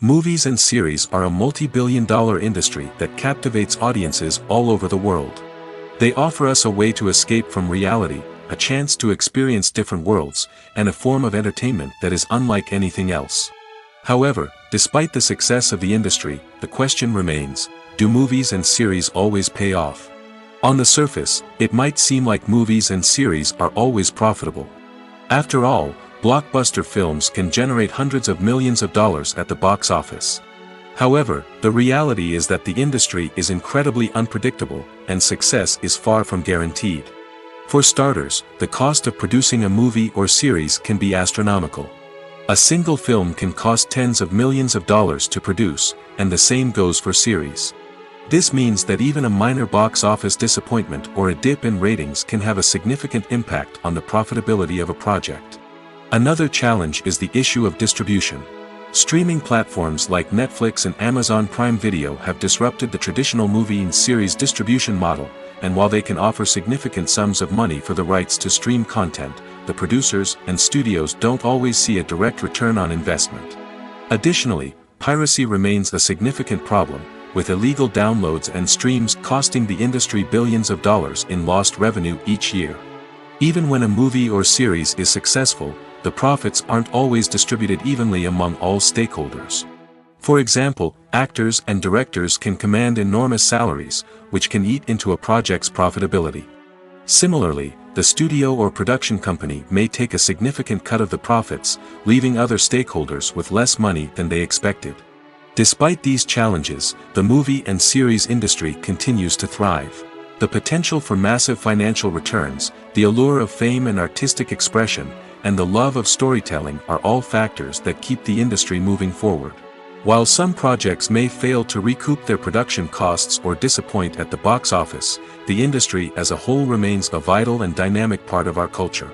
S2: Movies and series are a multi-billion-dollar industry that captivates audiences all over the world. They offer us a way to escape from reality, a chance to experience different worlds, and a form of entertainment that is unlike anything else. However, despite the success of the industry, the question remains, do movies and series always pay off? On the surface, it might seem like movies and series are always profitable. After all, blockbuster films can generate hundreds of millions of dollars at the box office. However, the reality is that the industry is incredibly unpredictable, and success is far from guaranteed. For starters, the cost of producing a movie or series can be astronomical. A single film can cost tens of millions of dollars to produce, and the same goes for series. This means that even a minor box office disappointment or a dip in ratings can have a significant impact on the profitability of a project. Another challenge is the issue of distribution. Streaming platforms like Netflix and Amazon Prime Video have disrupted the traditional movie and series distribution model, and while they can offer significant sums of money for the rights to stream content, the producers and studios don't always see a direct return on investment. Additionally, piracy remains a significant problem, with illegal downloads and streams costing the industry billions of dollars in lost revenue each year. Even when a movie or series is successful, the profits aren't always distributed evenly among all stakeholders. For example, actors and directors can command enormous salaries, which can eat into a project's profitability. Similarly, the studio or production company may take a significant cut of the profits, leaving other stakeholders with less money than they expected. Despite these challenges, the movie and series industry continues to thrive. The potential for massive financial returns, the allure of fame and artistic expression, and the love of storytelling are all factors that keep the industry moving forward. While some projects may fail to recoup their production costs or disappoint at the box office, the industry as a whole remains a vital and dynamic part of our culture.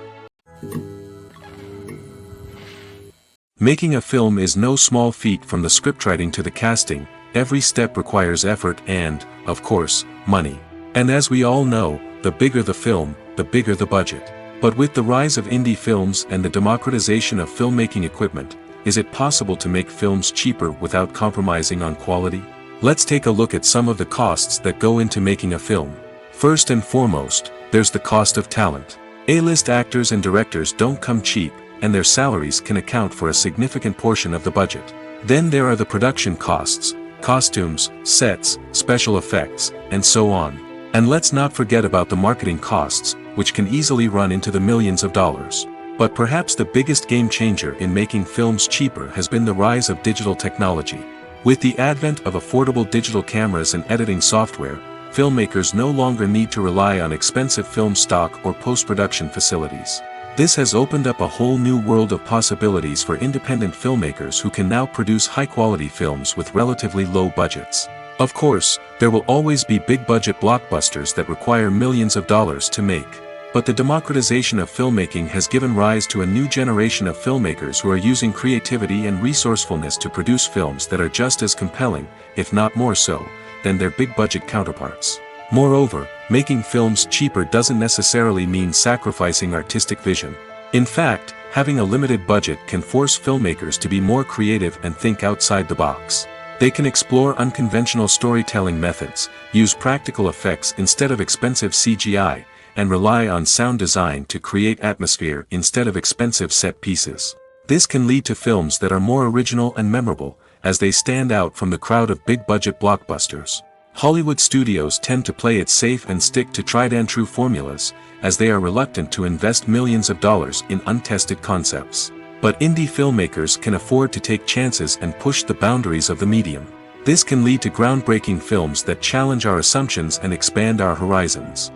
S2: Making a film is no small feat. From the scriptwriting to the casting, every step requires effort and, of course, money. And as we all know, the bigger the film, the bigger the budget. But with the rise of indie films and the democratization of filmmaking equipment, is it possible to make films cheaper without compromising on quality? Let's take a look at some of the costs that go into making a film. First and foremost, there's the cost of talent. A-list actors and directors don't come cheap, and their salaries can account for a significant portion of the budget. Then there are the production costs, costumes, sets, special effects, and so on. And let's not forget about the marketing costs, which can easily run into the millions of dollars. But perhaps the biggest game changer in making films cheaper has been the rise of digital technology. With the advent of affordable digital cameras and editing software, filmmakers no longer need to rely on expensive film stock or post-production facilities. This has opened up a whole new world of possibilities for independent filmmakers who can now produce high-quality films with relatively low budgets. Of course, there will always be big-budget blockbusters that require millions of dollars to make. But the democratization of filmmaking has given rise to a new generation of filmmakers who are using creativity and resourcefulness to produce films that are just as compelling, if not more so, than their big-budget counterparts. Moreover, making films cheaper doesn't necessarily mean sacrificing artistic vision. In fact, having a limited budget can force filmmakers to be more creative and think outside the box. They can explore unconventional storytelling methods, use practical effects instead of expensive CGI, and rely on sound design to create atmosphere instead of expensive set pieces. This can lead to films that are more original and memorable, as they stand out from the crowd of big-budget blockbusters. Hollywood studios tend to play it safe and stick to tried-and-true formulas, as they are reluctant to invest millions of dollars in untested concepts. But indie filmmakers can afford to take chances and push the boundaries of the medium. This can lead to groundbreaking films that challenge our assumptions and expand our horizons.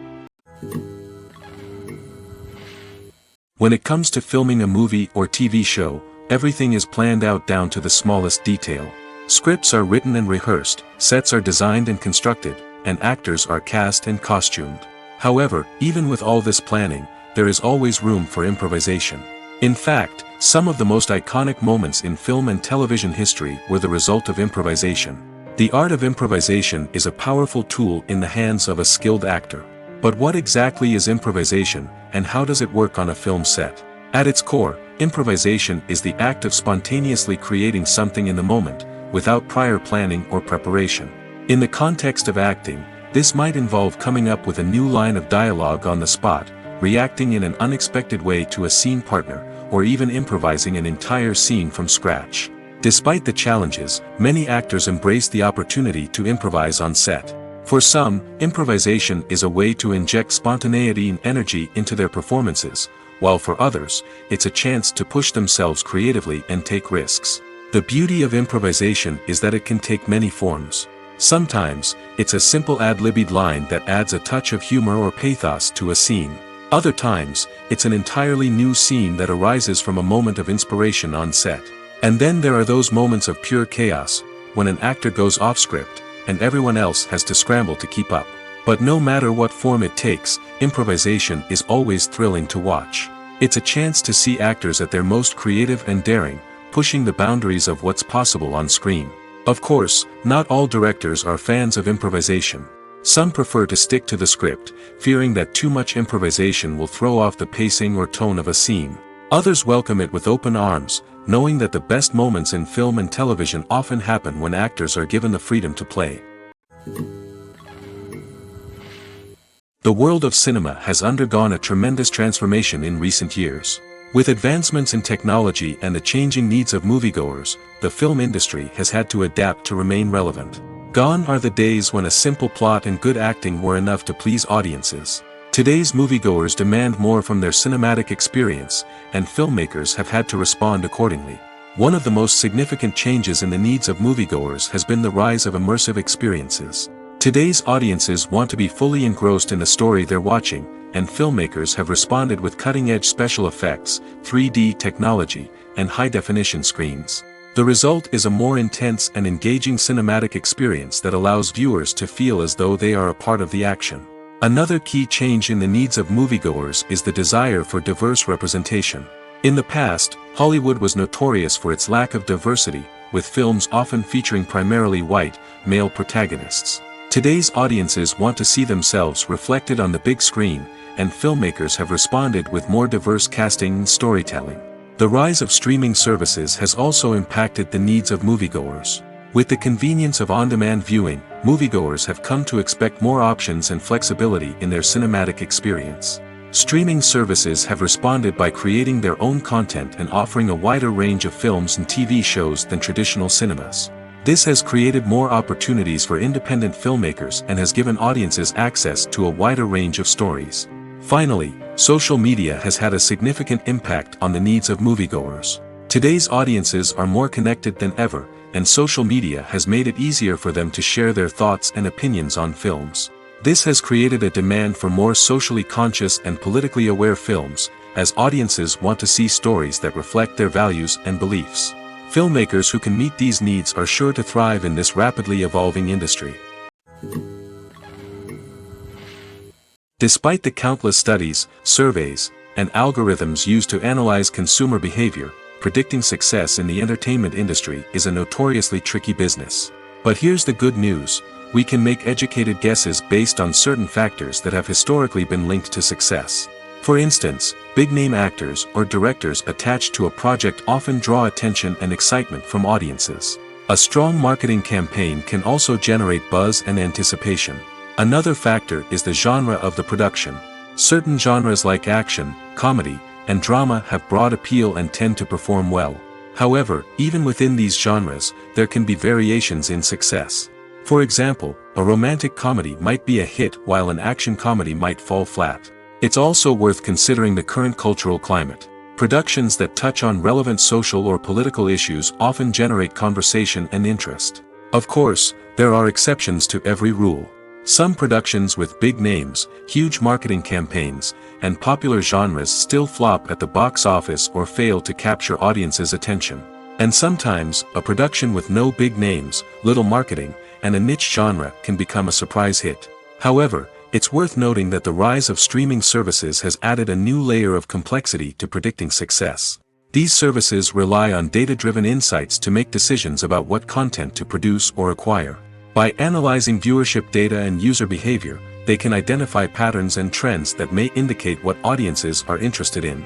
S2: When it comes to filming a movie or TV show, everything is planned out down to the smallest detail. Scripts are written and rehearsed, sets are designed and constructed, and actors are cast and costumed. However, even with all this planning, there is always room for improvisation. In fact, some of the most iconic moments in film and television history were the result of improvisation. The art of improvisation is a powerful tool in the hands of a skilled actor. But what exactly is improvisation, and how does it work on a film set? At its core, improvisation is the act of spontaneously creating something in the moment, without prior planning or preparation. In the context of acting, this might involve coming up with a new line of dialogue on the spot, reacting in an unexpected way to a scene partner, or even improvising an entire scene from scratch. Despite the challenges, many actors embrace the opportunity to improvise on set. For some, improvisation is a way to inject spontaneity and energy into their performances, while for others, it's a chance to push themselves creatively and take risks. The beauty of improvisation is that it can take many forms. Sometimes, it's a simple ad-libbed line that adds a touch of humor or pathos to a scene. Other times, it's an entirely new scene that arises from a moment of inspiration on set. And then there are those moments of pure chaos, when an actor goes off script, and everyone else has to scramble to keep up. But no matter what form it takes, improvisation is always thrilling to watch. It's a chance to see actors at their most creative and daring, pushing the boundaries of what's possible on screen. Of course, not all directors are fans of improvisation. Some prefer to stick to the script, fearing that too much improvisation will throw off the pacing or tone of a scene. Others welcome it with open arms, knowing that the best moments in film and television often happen when actors are given the freedom to play. The world of cinema has undergone a tremendous transformation in recent years. With advancements in technology and the changing needs of moviegoers, the film industry has had to adapt to remain relevant. Gone are the days when a simple plot and good acting were enough to please audiences. Today's moviegoers demand more from their cinematic experience, and filmmakers have had to respond accordingly. One of the most significant changes in the needs of moviegoers has been the rise of immersive experiences. Today's audiences want to be fully engrossed in the story they're watching, and filmmakers have responded with cutting-edge special effects, 3D technology, and high-definition screens. The result is a more intense and engaging cinematic experience that allows viewers to feel as though they are a part of the action. Another key change in the needs of moviegoers is the desire for diverse representation. In the past, Hollywood was notorious for its lack of diversity, with films often featuring primarily white, male protagonists. Today's audiences want to see themselves reflected on the big screen, and filmmakers have responded with more diverse casting and storytelling. The rise of streaming services has also impacted the needs of moviegoers. With the convenience of on-demand viewing, moviegoers have come to expect more options and flexibility in their cinematic experience. Streaming services have responded by creating their own content and offering a wider range of films and TV shows than traditional cinemas. This has created more opportunities for independent filmmakers and has given audiences access to a wider range of stories. Finally, social media has had a significant impact on the needs of moviegoers. Today's audiences are more connected than ever, and social media has made it easier for them to share their thoughts and opinions on films. This has created a demand for more socially conscious and politically aware films, as audiences want to see stories that reflect their values and beliefs. Filmmakers who can meet these needs are sure to thrive in this rapidly evolving industry. Despite the countless studies, surveys, and algorithms used to analyze consumer behavior, predicting success in the entertainment industry is a notoriously tricky business. But here's the good news: we can make educated guesses based on certain factors that have historically been linked to success. For instance, big-name actors or directors attached to a project often draw attention and excitement from audiences. A strong marketing campaign can also generate buzz and anticipation. Another factor is the genre of the production. Certain genres like action, comedy, and drama have broad appeal and tend to perform well. However, even within these genres, there can be variations in success. For example, a romantic comedy might be a hit while an action comedy might fall flat. It's also worth considering the current cultural climate. Productions that touch on relevant social or political issues often generate conversation and interest. Of course, there are exceptions to every rule. Some productions with big names, huge marketing campaigns, and popular genres still flop at the box office or fail to capture audiences' attention. And sometimes, a production with no big names, little marketing, and a niche genre can become a surprise hit. However, it's worth noting that the rise of streaming services has added a new layer of complexity to predicting success. These services rely on data-driven insights to make decisions about what content to produce or acquire. By analyzing viewership data and user behavior, they can identify patterns and trends that may indicate what audiences are interested in.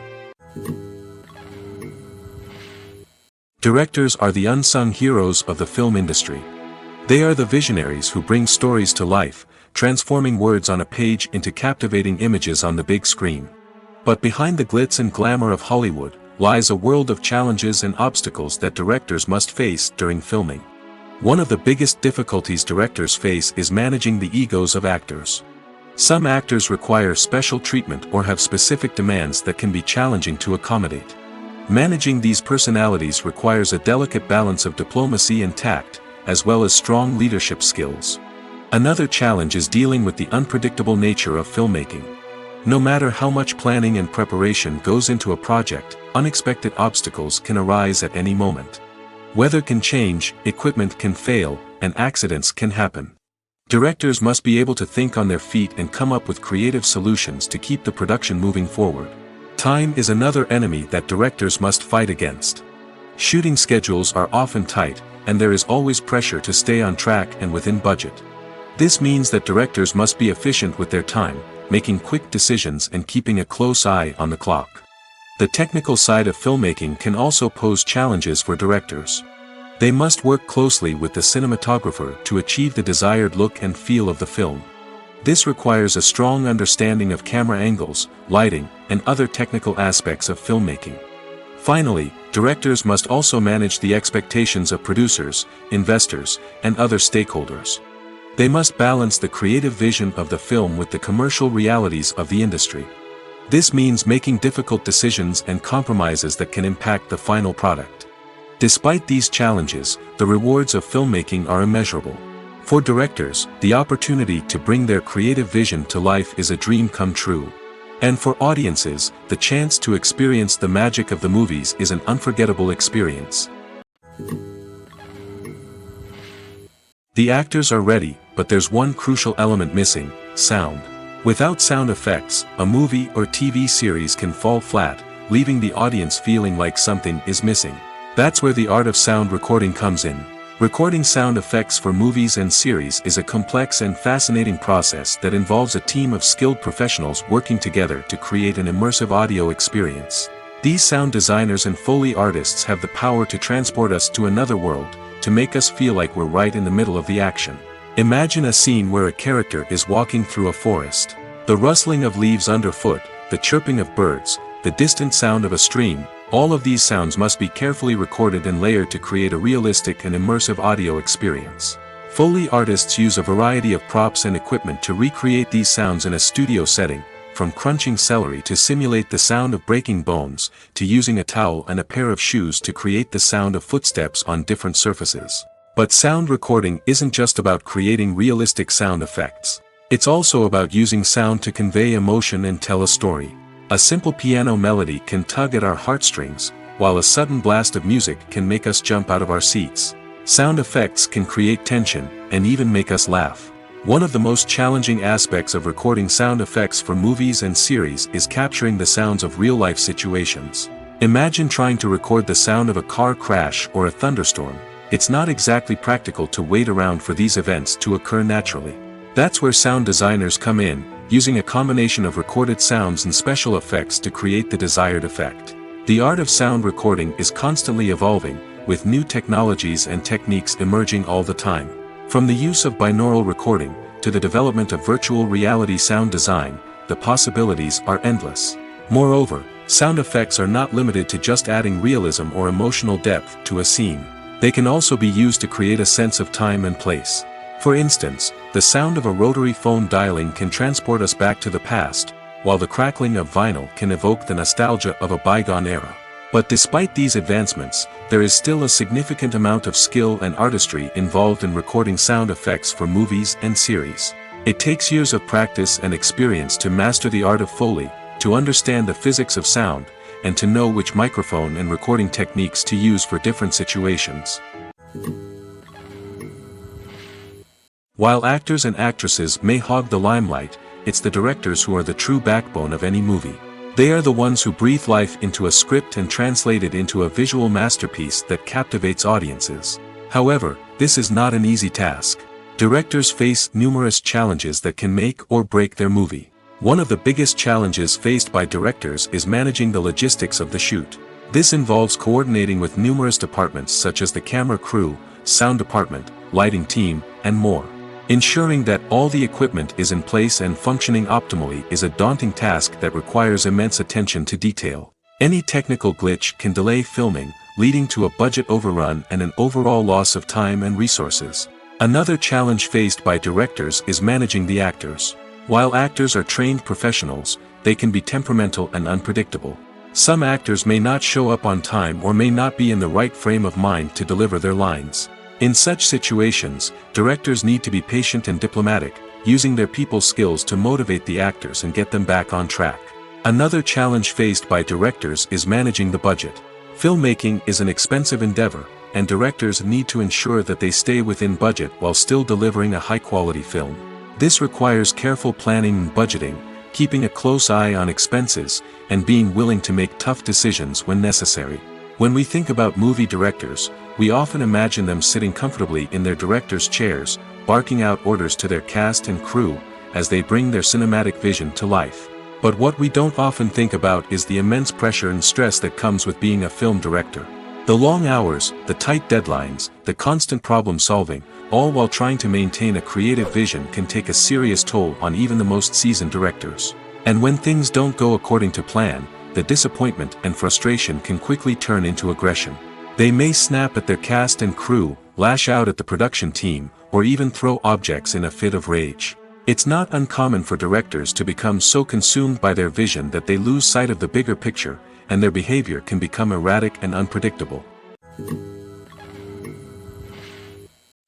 S2: Directors are the unsung heroes of the film industry. They are the visionaries who bring stories to life, transforming words on a page into captivating images on the big screen. But behind the glitz and glamour of Hollywood lies a world of challenges and obstacles that directors must face during filming. One of the biggest difficulties directors face is managing the egos of actors. Some actors require special treatment or have specific demands that can be challenging to accommodate. Managing these personalities requires a delicate balance of diplomacy and tact, as well as strong leadership skills. Another challenge is dealing with the unpredictable nature of filmmaking. No matter how much planning and preparation goes into a project, unexpected obstacles can arise at any moment. Weather can change, equipment can fail, and accidents can happen. Directors must be able to think on their feet and come up with creative solutions to keep the production moving forward. Time is another enemy that directors must fight against. Shooting schedules are often tight, and there is always pressure to stay on track and within budget. This means that directors must be efficient with their time, making quick decisions and keeping a close eye on the clock. The technical side of filmmaking can also pose challenges for directors. They must work closely with the cinematographer to achieve the desired look and feel of the film. This requires a strong understanding of camera angles, lighting, and other technical aspects of filmmaking. Finally, directors must also manage the expectations of producers, investors, and other stakeholders. They must balance the creative vision of the film with the commercial realities of the industry. This means making difficult decisions and compromises that can impact the final product. Despite these challenges, the rewards of filmmaking are immeasurable. For directors, the opportunity to bring their creative vision to life is a dream come true. And for audiences, the chance to experience the magic of the movies is an unforgettable experience. The actors are ready, but there's one crucial element missing: sound. Without sound effects, a movie or TV series can fall flat, leaving the audience feeling like something is missing. That's where the art of sound recording comes in. Recording sound effects for movies and series is a complex and fascinating process that involves a team of skilled professionals working together to create an immersive audio experience. These sound designers and Foley artists have the power to transport us to another world, to make us feel like we're right in the middle of the action. Imagine a scene where a character is walking through a forest. The rustling of leaves underfoot, the chirping of birds, the distant sound of a stream, all of these sounds must be carefully recorded and layered to create a realistic and immersive audio experience. Foley artists use a variety of props and equipment to recreate these sounds in a studio setting, from crunching celery to simulate the sound of breaking bones, to using a towel and a pair of shoes to create the sound of footsteps on different surfaces. But sound recording isn't just about creating realistic sound effects. It's also about using sound to convey emotion and tell a story. A simple piano melody can tug at our heartstrings, while a sudden blast of music can make us jump out of our seats. Sound effects can create tension, and even make us laugh. One of the most challenging aspects of recording sound effects for movies and series is capturing the sounds of real-life situations. Imagine trying to record the sound of a car crash or a thunderstorm. It's not exactly practical to wait around for these events to occur naturally. That's where sound designers come in, using a combination of recorded sounds and special effects to create the desired effect. The art of sound recording is constantly evolving, with new technologies and techniques emerging all the time. From the use of binaural recording, to the development of virtual reality sound design, the possibilities are endless. Moreover, sound effects are not limited to just adding realism or emotional depth to a scene. They can also be used to create a sense of time and place. For instance, the sound of a rotary phone dialing can transport us back to the past, while the crackling of vinyl can evoke the nostalgia of a bygone era. But despite these advancements, there is still a significant amount of skill and artistry involved in recording sound effects for movies and series. It takes years of practice and experience to master the art of Foley, to understand the physics of sound, and to know which microphone and recording techniques to use for different situations. While actors and actresses may hog the limelight, it's the directors who are the true backbone of any movie. They are the ones who breathe life into a script and translate it into a visual masterpiece that captivates audiences. However, this is not an easy task. Directors face numerous challenges that can make or break their movie. One of the biggest challenges faced by directors is managing the logistics of the shoot. This involves coordinating with numerous departments such as the camera crew, sound department, lighting team, and more. Ensuring that all the equipment is in place and functioning optimally is a daunting task that requires immense attention to detail. Any technical glitch can delay filming, leading to a budget overrun and an overall loss of time and resources. Another challenge faced by directors is managing the actors. While actors are trained professionals, they can be temperamental and unpredictable. Some actors may not show up on time or may not be in the right frame of mind to deliver their lines. In such situations, directors need to be patient and diplomatic, using their people skills to motivate the actors and get them back on track. Another challenge faced by directors is managing the budget. Filmmaking is an expensive endeavor, and directors need to ensure that they stay within budget while still delivering a high-quality film. This requires careful planning and budgeting, keeping a close eye on expenses, and being willing to make tough decisions when necessary. When we think about movie directors, we often imagine them sitting comfortably in their director's chairs, barking out orders to their cast and crew, as they bring their cinematic vision to life. But what we don't often think about is the immense pressure and stress that comes with being a film director. The long hours, the tight deadlines, the constant problem solving, all while trying to maintain a creative vision can take a serious toll on even the most seasoned directors. And when things don't go according to plan, the disappointment and frustration can quickly turn into aggression. They may snap at their cast and crew, lash out at the production team, or even throw objects in a fit of rage. It's not uncommon for directors to become so consumed by their vision that they lose sight of the bigger picture, and their behavior can become erratic and unpredictable.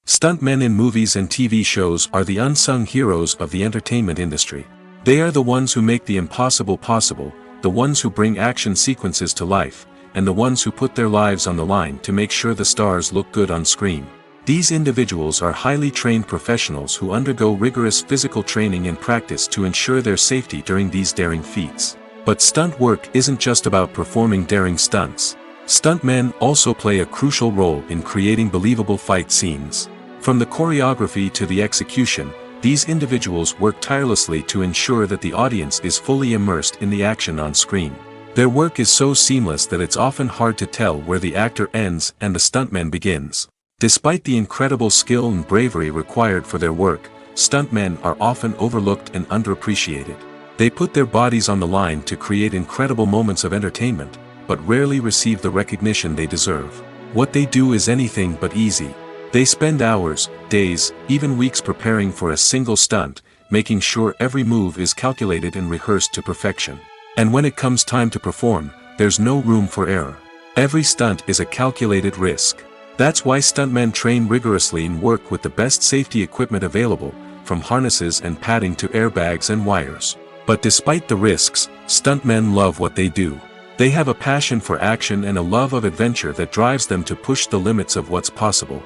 S2: Stuntmen in movies and TV shows are the unsung heroes of the entertainment industry. They are the ones who make the impossible possible, the ones who bring action sequences to life, and the ones who put their lives on the line to make sure the stars look good on screen. These individuals are highly trained professionals who undergo rigorous physical training and practice to ensure their safety during these daring feats. But stunt work isn't just about performing daring stunts. Stuntmen also play a crucial role in creating believable fight scenes. From the choreography to the execution, these individuals work tirelessly to ensure that the audience is fully immersed in the action on screen. Their work is so seamless that it's often hard to tell where the actor ends and the stuntman begins. Despite the incredible skill and bravery required for their work, stuntmen are often overlooked and underappreciated. They put their bodies on the line to create incredible moments of entertainment, but rarely receive the recognition they deserve. What they do is anything but easy. They spend hours, days, even weeks preparing for a single stunt, making sure every move is calculated and rehearsed to perfection. And when it comes time to perform, there's no room for error. Every stunt is a calculated risk. That's why stuntmen train rigorously and work with the best safety equipment available, from harnesses and padding to airbags and wires. But despite the risks, stuntmen love what they do. They have a passion for action and a love of adventure that drives them to push the limits of what's possible.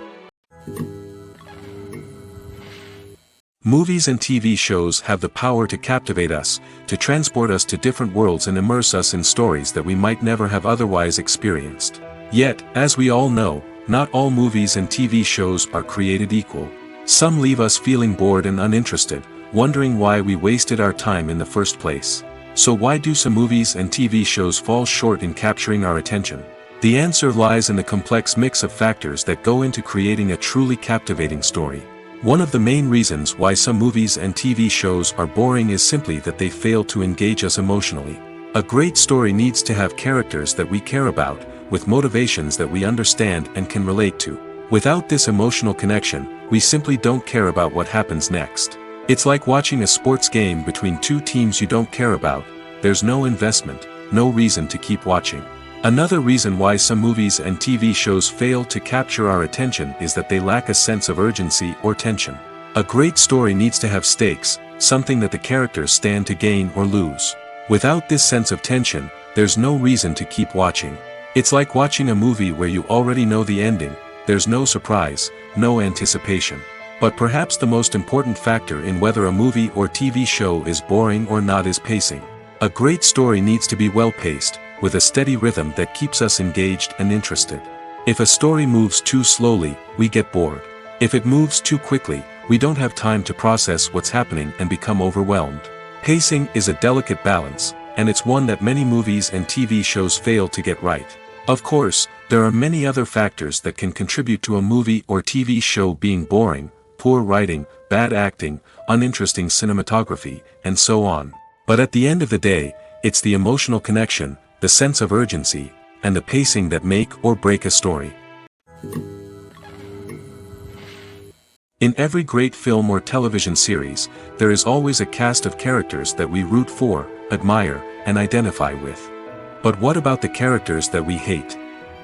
S2: Movies and TV shows have the power to captivate us, to transport us to different worlds and immerse us in stories that we might never have otherwise experienced. Yet, as we all know, not all movies and TV shows are created equal. Some leave us feeling bored and uninterested, wondering why we wasted our time in the first place. So why do some movies and TV shows fall short in capturing our attention? The answer lies in the complex mix of factors that go into creating a truly captivating story. One of the main reasons why some movies and TV shows are boring is simply that they fail to engage us emotionally. A great story needs to have characters that we care about, with motivations that we understand and can relate to. Without this emotional connection, we simply don't care about what happens next. It's like watching a sports game between two teams you don't care about. There's no investment, no reason to keep watching. Another reason why some movies and TV shows fail to capture our attention is that they lack a sense of urgency or tension. A great story needs to have stakes, something that the characters stand to gain or lose. Without this sense of tension, there's no reason to keep watching. It's like watching a movie where you already know the ending. There's no surprise, no anticipation. But perhaps the most important factor in whether a movie or TV show is boring or not is pacing. A great story needs to be well-paced, with a steady rhythm that keeps us engaged and interested. If a story moves too slowly, we get bored. If it moves too quickly, we don't have time to process what's happening and become overwhelmed. Pacing is a delicate balance, and it's one that many movies and TV shows fail to get right. Of course, there are many other factors that can contribute to a movie or TV show being boring: poor writing, bad acting, uninteresting cinematography, and so on. But at the end of the day, it's the emotional connection, the sense of urgency, and the pacing that make or break a story. In every great film or television series, there is always a cast of characters that we root for, admire, and identify with. But what about the characters that we hate?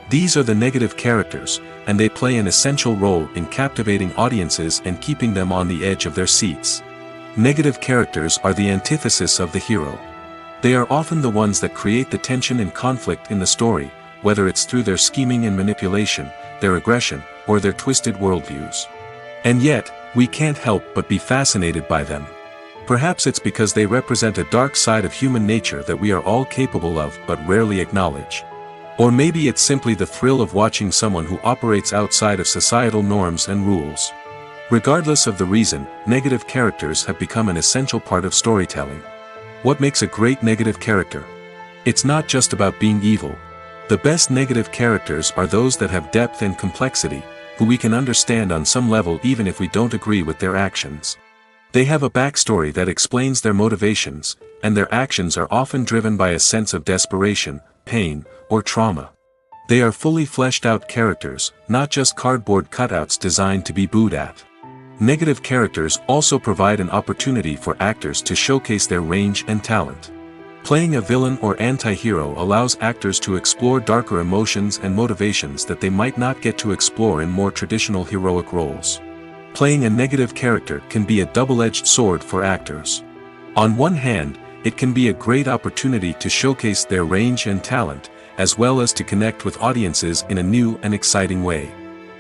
S2: These are the negative characters, and they play an essential role in captivating audiences and keeping them on the edge of their seats. Negative characters are the antithesis of the hero. They are often the ones that create the tension and conflict in the story, whether it's through their scheming and manipulation, their aggression, or their twisted worldviews. And yet, we can't help but be fascinated by them. Perhaps it's because they represent a dark side of human nature that we are all capable of but rarely acknowledge. Or maybe it's simply the thrill of watching someone who operates outside of societal norms and rules. Regardless of the reason, negative characters have become an essential part of storytelling. What makes a great negative character? It's not just about being evil. The best negative characters are those that have depth and complexity, who we can understand on some level even if we don't agree with their actions. They have a backstory that explains their motivations, and their actions are often driven by a sense of desperation, pain, or trauma. They are fully fleshed out characters, not just cardboard cutouts designed to be booed at. Negative characters also provide an opportunity for actors to showcase their range and talent. Playing a villain or anti-hero allows actors to explore darker emotions and motivations that they might not get to explore in more traditional heroic roles. Playing a negative character can be a double-edged sword for actors. On one hand, it can be a great opportunity to showcase their range and talent, as well as to connect with audiences in a new and exciting way.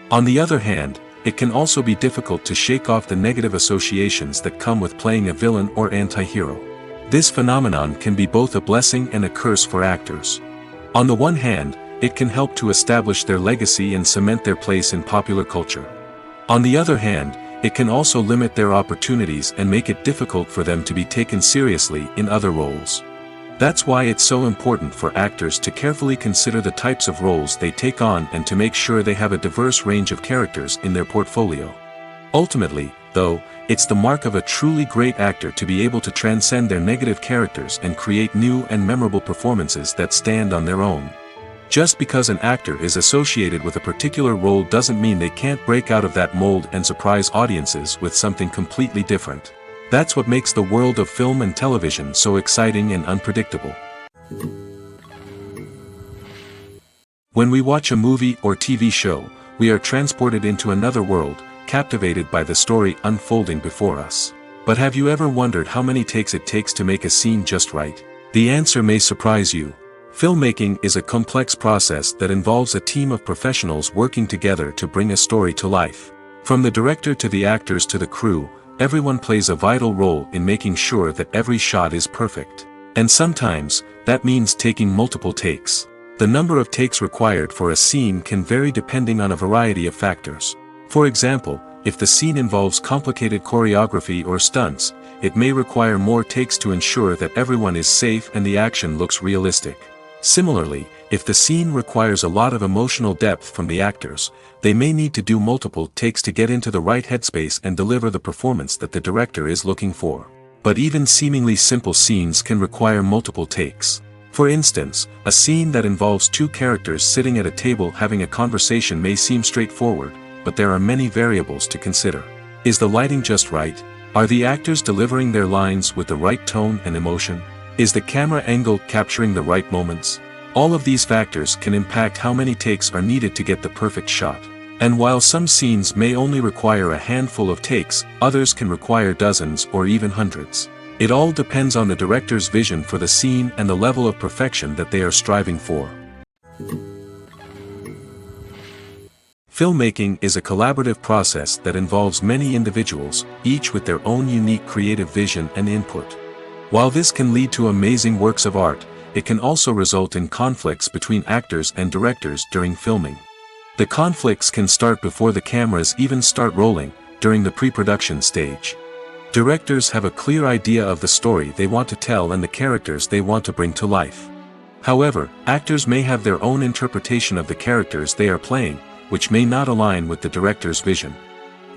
S2: On the other hand, it can also be difficult to shake off the negative associations that come with playing a villain or anti-hero. This phenomenon can be both a blessing and a curse for actors. On the one hand, it can help to establish their legacy and cement their place in popular culture. On the other hand, it can also limit their opportunities and make it difficult for them to be taken seriously in other roles. That's why it's so important for actors to carefully consider the types of roles they take on and to make sure they have a diverse range of characters in their portfolio. Ultimately, though, it's the mark of a truly great actor to be able to transcend their negative characters and create new and memorable performances that stand on their own. Just because an actor is associated with a particular role doesn't mean they can't break out of that mold and surprise audiences with something completely different. That's what makes the world of film and television so exciting and unpredictable. When we watch a movie or TV show, we are transported into another world, captivated by the story unfolding before us. But have you ever wondered how many takes it takes to make a scene just right? The answer may surprise you. Filmmaking is a complex process that involves a team of professionals working together to bring a story to life. From the director to the actors to the crew, everyone plays a vital role in making sure that every shot is perfect. And sometimes, that means taking multiple takes. The number of takes required for a scene can vary depending on a variety of factors. For example, if the scene involves complicated choreography or stunts, it may require more takes to ensure that everyone is safe and the action looks realistic. Similarly, if the scene requires a lot of emotional depth from the actors, they may need to do multiple takes to get into the right headspace and deliver the performance that the director is looking for. But even seemingly simple scenes can require multiple takes. For instance, a scene that involves two characters sitting at a table having a conversation may seem straightforward, but there are many variables to consider. Is the lighting just right? Are the actors delivering their lines with the right tone and emotion? Is the camera angle capturing the right moments? All of these factors can impact how many takes are needed to get the perfect shot. And while some scenes may only require a handful of takes, others can require dozens or even hundreds. It all depends on the director's vision for the scene and the level of perfection that they are striving for. Filmmaking is a collaborative process that involves many individuals, each with their own unique creative vision and input. While this can lead to amazing works of art, it can also result in conflicts between actors and directors during filming. The conflicts can start before the cameras even start rolling, during the pre-production stage. Directors have a clear idea of the story they want to tell and the characters they want to bring to life. However, actors may have their own interpretation of the characters they are playing, which may not align with the director's vision.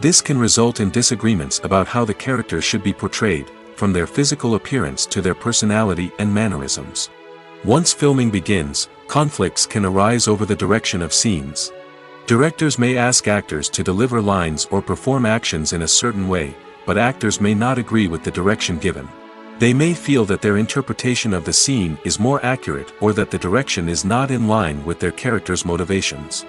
S2: This can result in disagreements about how the characters should be portrayed, from their physical appearance to their personality and mannerisms. Once filming begins, conflicts can arise over the direction of scenes. Directors may ask actors to deliver lines or perform actions in a certain way, but actors may not agree with the direction given. They may feel that their interpretation of the scene is more accurate or that the direction is not in line with their character's motivations.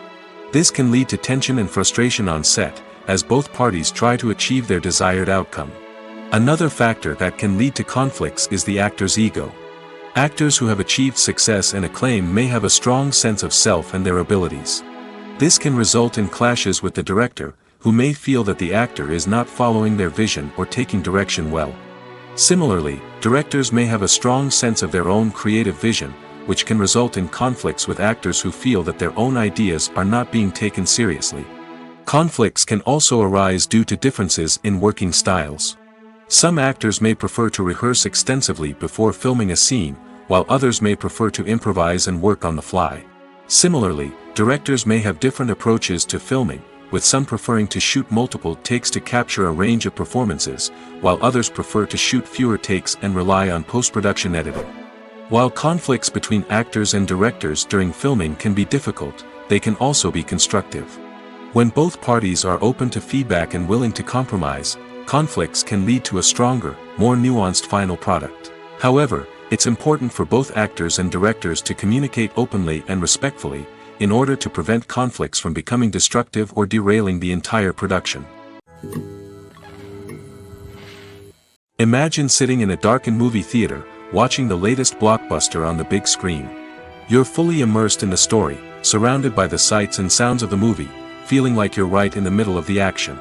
S2: This can lead to tension and frustration on set, as both parties try to achieve their desired outcome. Another factor that can lead to conflicts is the actor's ego. Actors who have achieved success and acclaim may have a strong sense of self and their abilities. This can result in clashes with the director, who may feel that the actor is not following their vision or taking direction well. Similarly, directors may have a strong sense of their own creative vision, which can result in conflicts with actors who feel that their own ideas are not being taken seriously. Conflicts can also arise due to differences in working styles. Some actors may prefer to rehearse extensively before filming a scene, while others may prefer to improvise and work on the fly. Similarly, directors may have different approaches to filming, with some preferring to shoot multiple takes to capture a range of performances, while others prefer to shoot fewer takes and rely on post-production editing. While conflicts between actors and directors during filming can be difficult, they can also be constructive. When both parties are open to feedback and willing to compromise, conflicts can lead to a stronger, more nuanced final product. However, It's important for both actors and directors to communicate openly and respectfully, in order to prevent conflicts from becoming destructive or derailing the entire production. Imagine sitting in a darkened movie theater, watching the latest blockbuster on the big screen. You're fully immersed in the story, surrounded by the sights and sounds of the movie, feeling like you're right in the middle of the action.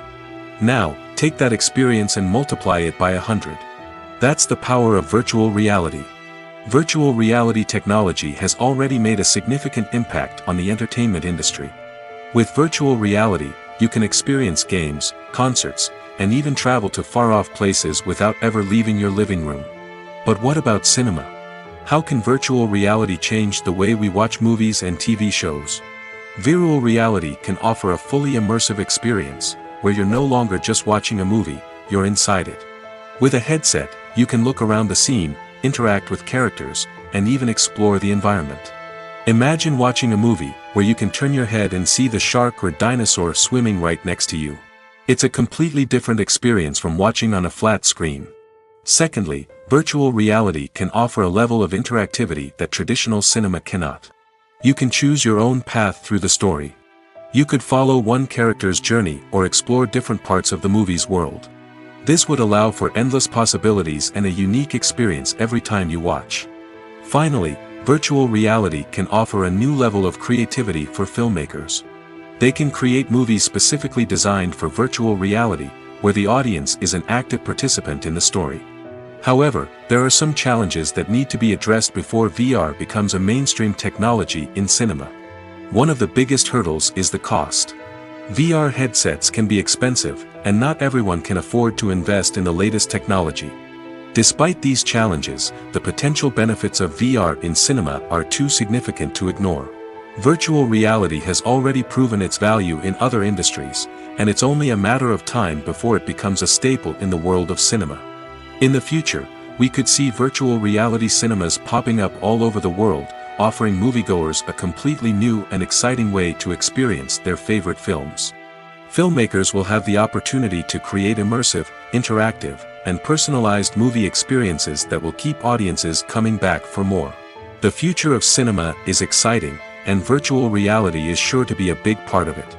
S2: Now, take that experience and multiply it by 100. That's the power of virtual reality. Virtual reality technology has already made a significant impact on the entertainment industry. With virtual reality, you can experience games, concerts, and even travel to far-off places without ever leaving your living room. But what about cinema? How can virtual reality change the way we watch movies and TV shows? Virtual reality can offer a fully immersive experience, where you're no longer just watching a movie, you're inside it. With a headset, you can look around the scene, interact with characters, and even explore the environment. Imagine watching a movie, where you can turn your head and see the shark or dinosaur swimming right next to you. It's a completely different experience from watching on a flat screen. Secondly, virtual reality can offer a level of interactivity that traditional cinema cannot. You can choose your own path through the story. You could follow one character's journey or explore different parts of the movie's world. This would allow for endless possibilities and a unique experience every time you watch. Finally, virtual reality can offer a new level of creativity for filmmakers. They can create movies specifically designed for virtual reality, where the audience is an active participant in the story. However, there are some challenges that need to be addressed before VR becomes a mainstream technology in cinema. One of the biggest hurdles is the cost. VR headsets can be expensive, and not everyone can afford to invest in the latest technology. Despite these challenges, the potential benefits of VR in cinema are too significant to ignore. Virtual reality has already proven its value in other industries, and it's only a matter of time before it becomes a staple in the world of cinema. In the future, we could see virtual reality cinemas popping up all over the world, offering moviegoers a completely new and exciting way to experience their favorite films. Filmmakers will have the opportunity to create immersive, interactive, and personalized movie experiences that will keep audiences coming back for more. The future of cinema is exciting, and virtual reality is sure to be a big part of it.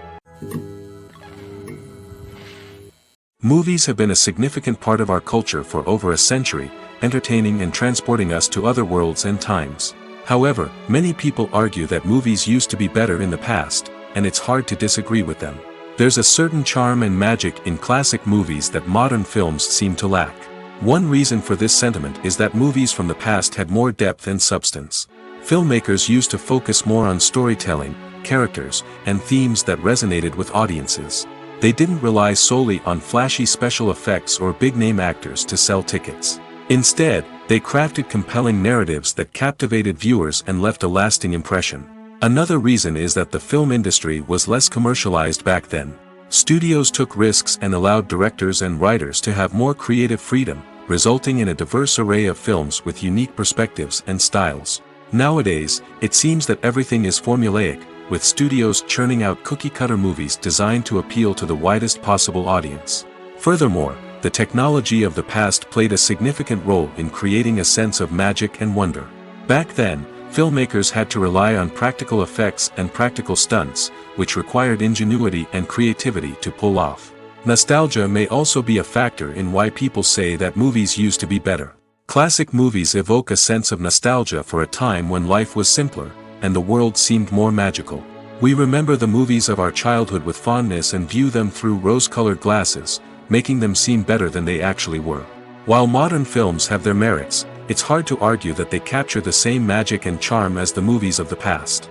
S2: Movies have been a significant part of our culture for over a century, entertaining and transporting us to other worlds and times. However, many people argue that movies used to be better in the past, and it's hard to disagree with them. There's a certain charm and magic in classic movies that modern films seem to lack. One reason for this sentiment is that movies from the past had more depth and substance. Filmmakers used to focus more on storytelling, characters, and themes that resonated with audiences. They didn't rely solely on flashy special effects or big-name actors to sell tickets. Instead, they crafted compelling narratives that captivated viewers and left a lasting impression. Another reason is that the film industry was less commercialized back then. Studios took risks and allowed directors and writers to have more creative freedom, resulting in a diverse array of films with unique perspectives and styles. Nowadays, it seems that everything is formulaic, with studios churning out cookie-cutter movies designed to appeal to the widest possible audience. Furthermore, the technology of the past played a significant role in creating a sense of magic and wonder. Back then, filmmakers had to rely on practical effects and practical stunts, which required ingenuity and creativity to pull off. Nostalgia may also be a factor in why people say that movies used to be better. Classic movies evoke a sense of nostalgia for a time when life was simpler, and the world seemed more magical. We remember the movies of our childhood with fondness and view them through rose-colored glasses, making them seem better than they actually were. While modern films have their merits, it's hard to argue that they capture the same magic and charm as the movies of the past.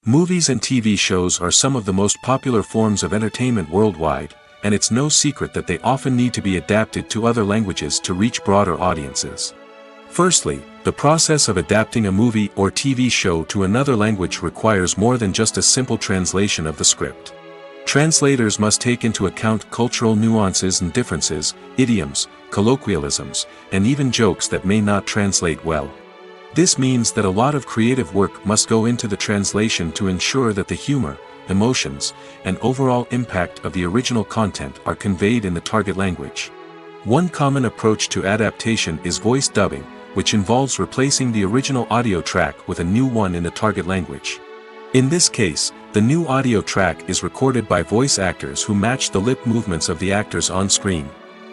S2: Movies and TV shows are some of the most popular forms of entertainment worldwide, and it's no secret that they often need to be adapted to other languages to reach broader audiences. Firstly, the process of adapting a movie or TV show to another language requires more than just a simple translation of the script. Translators must take into account cultural nuances and differences, idioms, colloquialisms, and even jokes that may not translate well. This means that a lot of creative work must go into the translation to ensure that the humor, emotions, and overall impact of the original content are conveyed in the target language. One common approach to adaptation is voice dubbing, which involves replacing the original audio track with a new one in the target language. In this case, the new audio track is recorded by voice actors who match the lip movements of the actors on screen.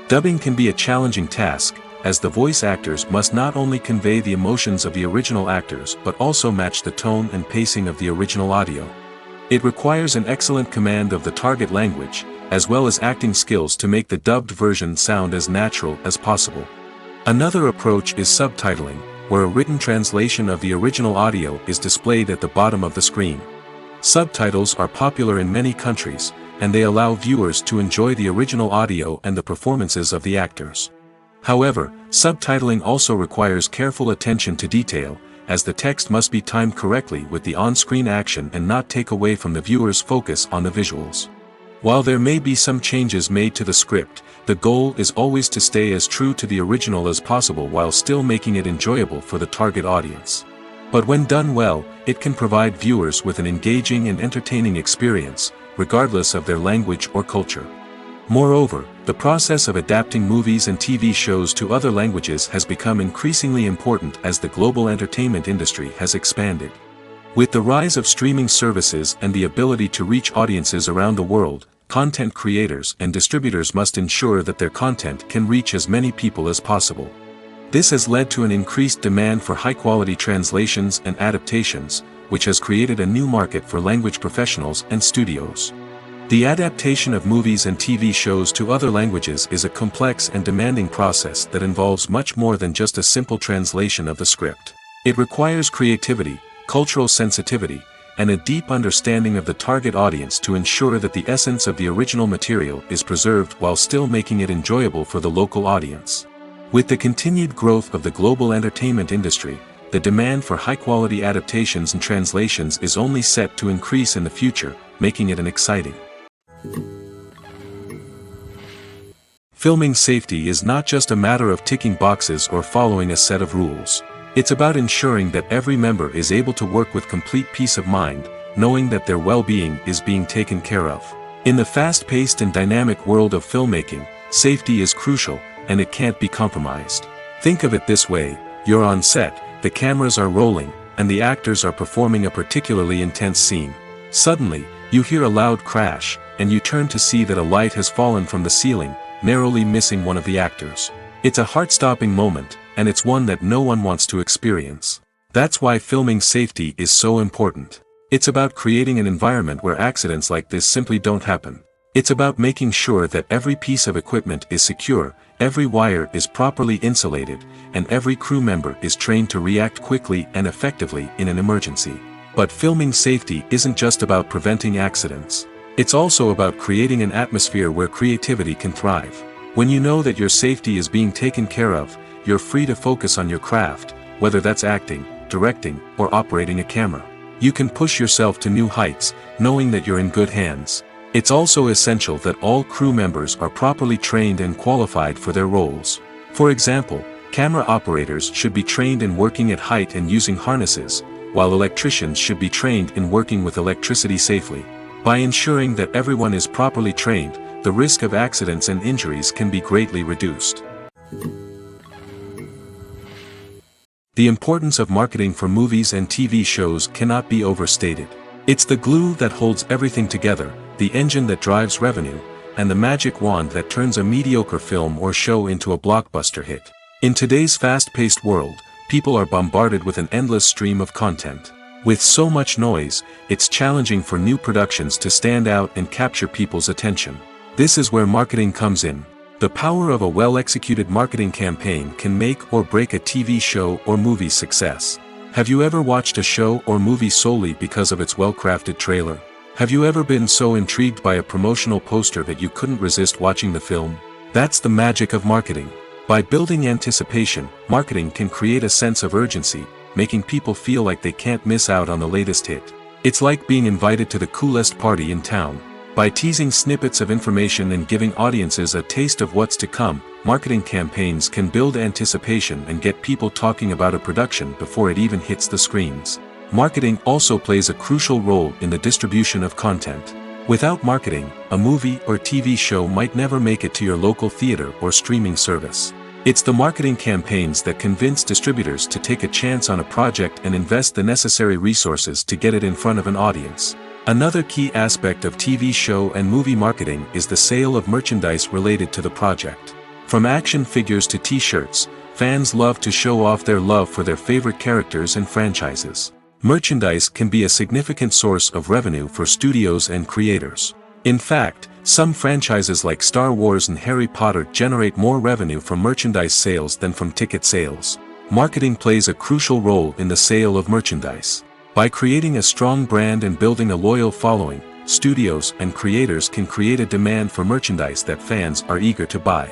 S2: Dubbing can be a challenging task, as the voice actors must not only convey the emotions of the original actors but also match the tone and pacing of the original audio. It requires an excellent command of the target language, as well as acting skills to make the dubbed version sound as natural as possible. Another approach is subtitling, where a written translation of the original audio is displayed at the bottom of the screen. Subtitles are popular in many countries, and they allow viewers to enjoy the original audio and the performances of the actors. However, subtitling also requires careful attention to detail, as the text must be timed correctly with the on-screen action and not take away from the viewer's focus on the visuals. While there may be some changes made to the script, the goal is always to stay as true to the original as possible while still making it enjoyable for the target audience. But when done well, it can provide viewers with an engaging and entertaining experience, regardless of their language or culture. Moreover, the process of adapting movies and TV shows to other languages has become increasingly important as the global entertainment industry has expanded. With the rise of streaming services and the ability to reach audiences around the world, content creators and distributors must ensure that their content can reach as many people as possible. This has led to an increased demand for high-quality translations and adaptations, which has created a new market for language professionals and studios. The adaptation of movies and TV shows to other languages is a complex and demanding process that involves much more than just a simple translation of the script. It requires creativity, cultural sensitivity, and a deep understanding of the target audience to ensure that the essence of the original material is preserved while still making it enjoyable for the local audience. With the continued growth of the global entertainment industry, the demand for high-quality adaptations and translations is only set to increase in the future, making it an exciting. Filming safety is not just a matter of ticking boxes or following a set of rules. It's about ensuring that every member is able to work with complete peace of mind, knowing that their well-being is being taken care of. In the fast-paced and dynamic world of filmmaking, safety is crucial, and it can't be compromised. Think of it this way: you're on set, the cameras are rolling, and the actors are performing a particularly intense scene. Suddenly, you hear a loud crash, and you turn to see that a light has fallen from the ceiling, narrowly missing one of the actors. It's a heart-stopping moment, and it's one that no one wants to experience. That's why filming safety is so important. It's about creating an environment where accidents like this simply don't happen. It's about making sure that every piece of equipment is secure, every wire is properly insulated, and every crew member is trained to react quickly and effectively in an emergency. But filming safety isn't just about preventing accidents. It's also about creating an atmosphere where creativity can thrive. When you know that your safety is being taken care of, you're free to focus on your craft, whether that's acting, directing, or operating a camera. You can push yourself to new heights, knowing that you're in good hands. It's also essential that all crew members are properly trained and qualified for their roles. For example, camera operators should be trained in working at height and using harnesses, while electricians should be trained in working with electricity safely. By ensuring that everyone is properly trained, the risk of accidents and injuries can be greatly reduced. The importance of marketing for movies and TV shows cannot be overstated. It's the glue that holds everything together, the engine that drives revenue, and the magic wand that turns a mediocre film or show into a blockbuster hit. In today's fast-paced world, people are bombarded with an endless stream of content. With so much noise, it's challenging for new productions to stand out and capture people's attention. This is where marketing comes in. The power of a well-executed marketing campaign can make or break a TV show or movie's success. Have you ever watched a show or movie solely because of its well-crafted trailer? Have you ever been so intrigued by a promotional poster that you couldn't resist watching the film? That's the magic of marketing. By building anticipation, marketing can create a sense of urgency, making people feel like they can't miss out on the latest hit. It's like being invited to the coolest party in town. By teasing snippets of information and giving audiences a taste of what's to come, marketing campaigns can build anticipation and get people talking about a production before it even hits the screens. Marketing also plays a crucial role in the distribution of content. Without marketing, a movie or TV show might never make it to your local theater or streaming service. It's the marketing campaigns that convince distributors to take a chance on a project and invest the necessary resources to get it in front of an audience. Another key aspect of TV show and movie marketing is the sale of merchandise related to the project. From action figures to t-shirts, fans love to show off their love for their favorite characters and franchises. Merchandise can be a significant source of revenue for studios and creators. In fact, some franchises like Star Wars and Harry Potter generate more revenue from merchandise sales than from ticket sales. Marketing plays a crucial role in the sale of merchandise. By creating a strong brand and building a loyal following, studios and creators can create a demand for merchandise that fans are eager to buy.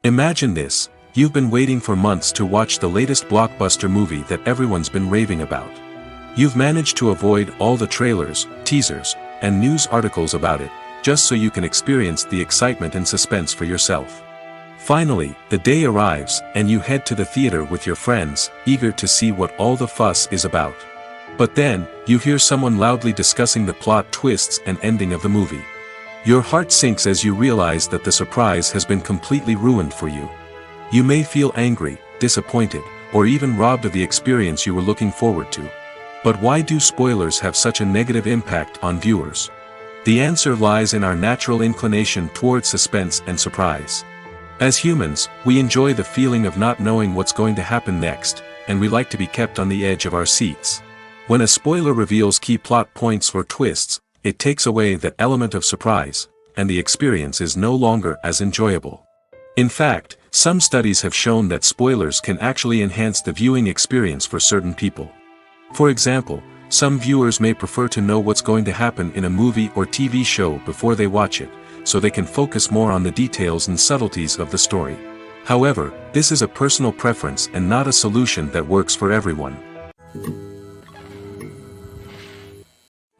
S2: Imagine this: you've been waiting for months to watch the latest blockbuster movie that everyone's been raving about. You've managed to avoid all the trailers, teasers, and news articles about it, just so you can experience the excitement and suspense for yourself. Finally, the day arrives, and you head to the theater with your friends, eager to see what all the fuss is about. But then, you hear someone loudly discussing the plot twists and ending of the movie. Your heart sinks as you realize that the surprise has been completely ruined for you. You may feel angry, disappointed, or even robbed of the experience you were looking forward to. But why do spoilers have such a negative impact on viewers? The answer lies in our natural inclination toward suspense and surprise. As humans, we enjoy the feeling of not knowing what's going to happen next, and we like to be kept on the edge of our seats. When a spoiler reveals key plot points or twists, it takes away that element of surprise, and the experience is no longer as enjoyable. In fact, some studies have shown that spoilers can actually enhance the viewing experience for certain people. For example, some viewers may prefer to know what's going to happen in a movie or TV show before they watch it, so they can focus more on the details and subtleties of the story. However, this is a personal preference and not a solution that works for everyone.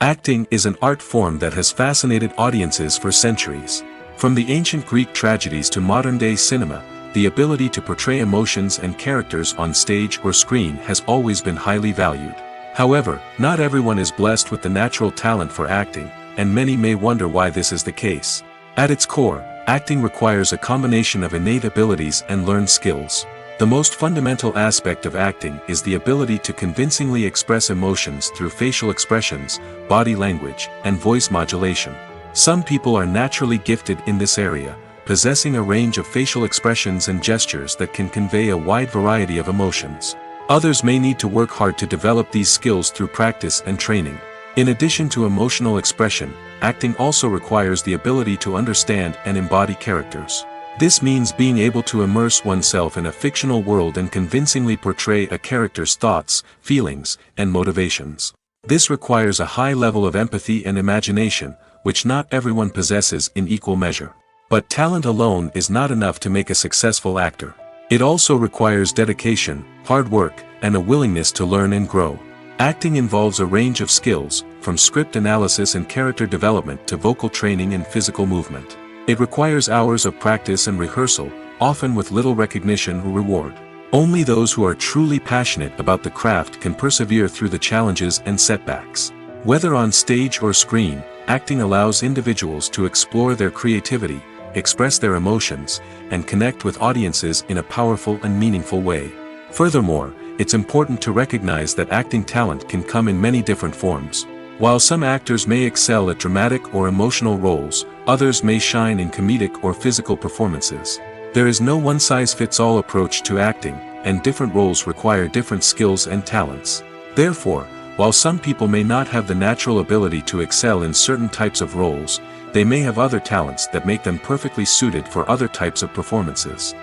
S2: Acting is an art form that has fascinated audiences for centuries. From the ancient Greek tragedies to modern-day cinema, the ability to portray emotions and characters on stage or screen has always been highly valued. However, not everyone is blessed with the natural talent for acting, and many may wonder why this is the case. At its core, acting requires a combination of innate abilities and learned skills. The most fundamental aspect of acting is the ability to convincingly express emotions through facial expressions, body language, and voice modulation. Some people are naturally gifted in this area, possessing a range of facial expressions and gestures that can convey a wide variety of emotions. Others may need to work hard to develop these skills through practice and training. In addition to emotional expression, acting also requires the ability to understand and embody characters. This means being able to immerse oneself in a fictional world and convincingly portray a character's thoughts, feelings, and motivations. This requires a high level of empathy and imagination, which not everyone possesses in equal measure. But talent alone is not enough to make a successful actor. It also requires dedication, hard work, and a willingness to learn and grow. Acting involves a range of skills, from script analysis and character development to vocal training and physical movement. It requires hours of practice and rehearsal, often with little recognition or reward. Only those who are truly passionate about the craft can persevere through the challenges and setbacks. Whether on stage or screen, acting allows individuals to explore their creativity, express their emotions, and connect with audiences in a powerful and meaningful way. Furthermore, it's important to recognize that acting talent can come in many different forms. While some actors may excel at dramatic or emotional roles, others may shine in comedic or physical performances. There is no one-size-fits-all approach to acting, and different roles require different skills and talents. Therefore, while some people may not have the natural ability to excel in certain types of roles, they may have other talents that make them perfectly suited for other types of performances.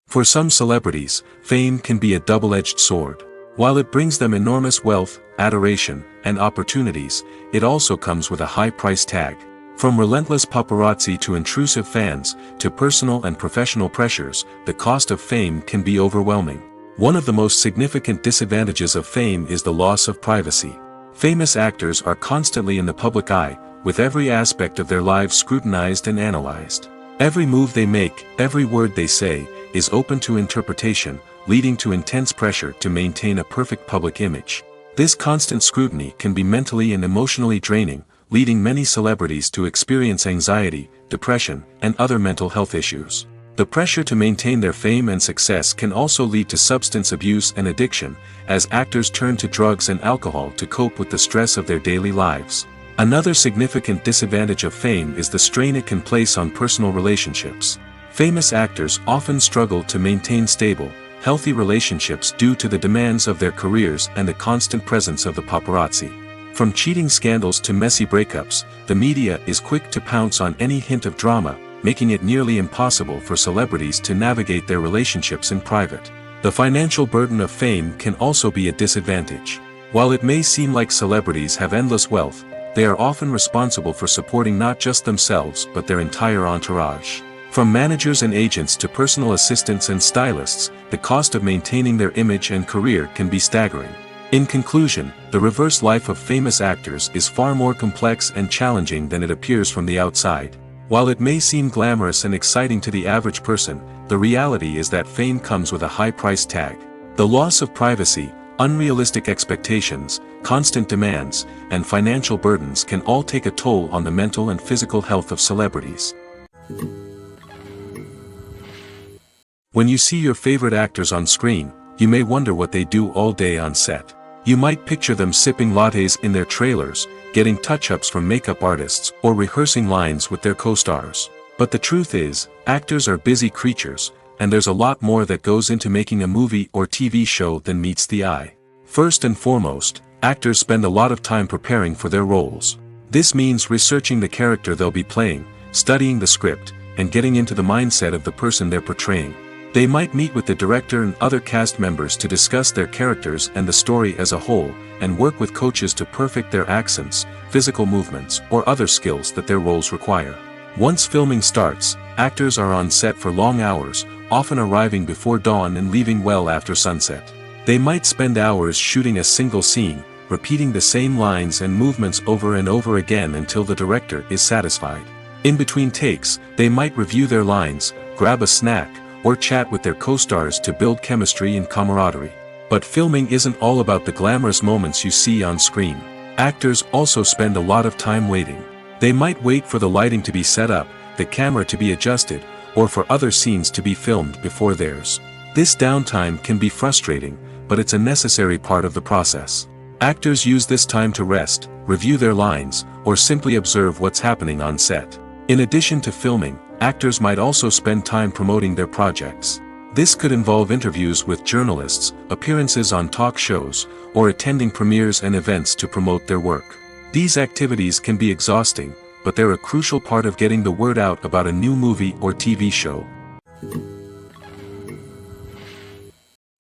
S2: For some celebrities, fame can be a double-edged sword. While it brings them enormous wealth, adoration, and opportunities, it also comes with a high price tag. From relentless paparazzi to intrusive fans, to personal and professional pressures, the cost of fame can be overwhelming. One of the most significant disadvantages of fame is the loss of privacy. Famous actors are constantly in the public eye, with every aspect of their lives scrutinized and analyzed. Every move they make, every word they say, is open to interpretation, leading to intense pressure to maintain a perfect public image. This constant scrutiny can be mentally and emotionally draining, leading many celebrities to experience anxiety, depression, and other mental health issues. The pressure to maintain their fame and success can also lead to substance abuse and addiction, as actors turn to drugs and alcohol to cope with the stress of their daily lives. Another significant disadvantage of fame is the strain it can place on personal relationships. Famous actors often struggle to maintain stable, healthy relationships due to the demands of their careers and the constant presence of the paparazzi. From cheating scandals to messy breakups, the media is quick to pounce on any hint of drama, making it nearly impossible for celebrities to navigate their relationships in private. The financial burden of fame can also be a disadvantage. While it may seem like celebrities have endless wealth, they are often responsible for supporting not just themselves but their entire entourage. From managers and agents to personal assistants and stylists, the cost of maintaining their image and career can be staggering. In conclusion, the reverse life of famous actors is far more complex and challenging than it appears from the outside. While it may seem glamorous and exciting to the average person, the reality is that fame comes with a high price tag. The loss of privacy, unrealistic expectations, constant demands, and financial burdens can all take a toll on the mental and physical health of celebrities. When you see your favorite actors on screen, you may wonder what they do all day on set. You might picture them sipping lattes in their trailers, getting touch-ups from makeup artists, or rehearsing lines with their co-stars. But the truth is, actors are busy creatures, and there's a lot more that goes into making a movie or TV show than meets the eye. First and foremost, actors spend a lot of time preparing for their roles. This means researching the character they'll be playing, studying the script, and getting into the mindset of the person they're portraying. They might meet with the director and other cast members to discuss their characters and the story as a whole, and work with coaches to perfect their accents, physical movements, or other skills that their roles require. Once filming starts, actors are on set for long hours, often arriving before dawn and leaving well after sunset. They might spend hours shooting a single scene, repeating the same lines and movements over and over again until the director is satisfied. In between takes, they might review their lines, grab a snack, or chat with their co-stars to build chemistry and camaraderie. But filming isn't all about the glamorous moments you see on screen. Actors also spend a lot of time waiting. They might wait for the lighting to be set up, the camera to be adjusted, or for other scenes to be filmed before theirs. This downtime can be frustrating, but it's a necessary part of the process. Actors use this time to rest, review their lines, or simply observe what's happening on set. In addition to filming, actors might also spend time promoting their projects. This could involve interviews with journalists, appearances on talk shows, or attending premieres and events to promote their work. These activities can be exhausting, but they're a crucial part of getting the word out about a new movie or TV show.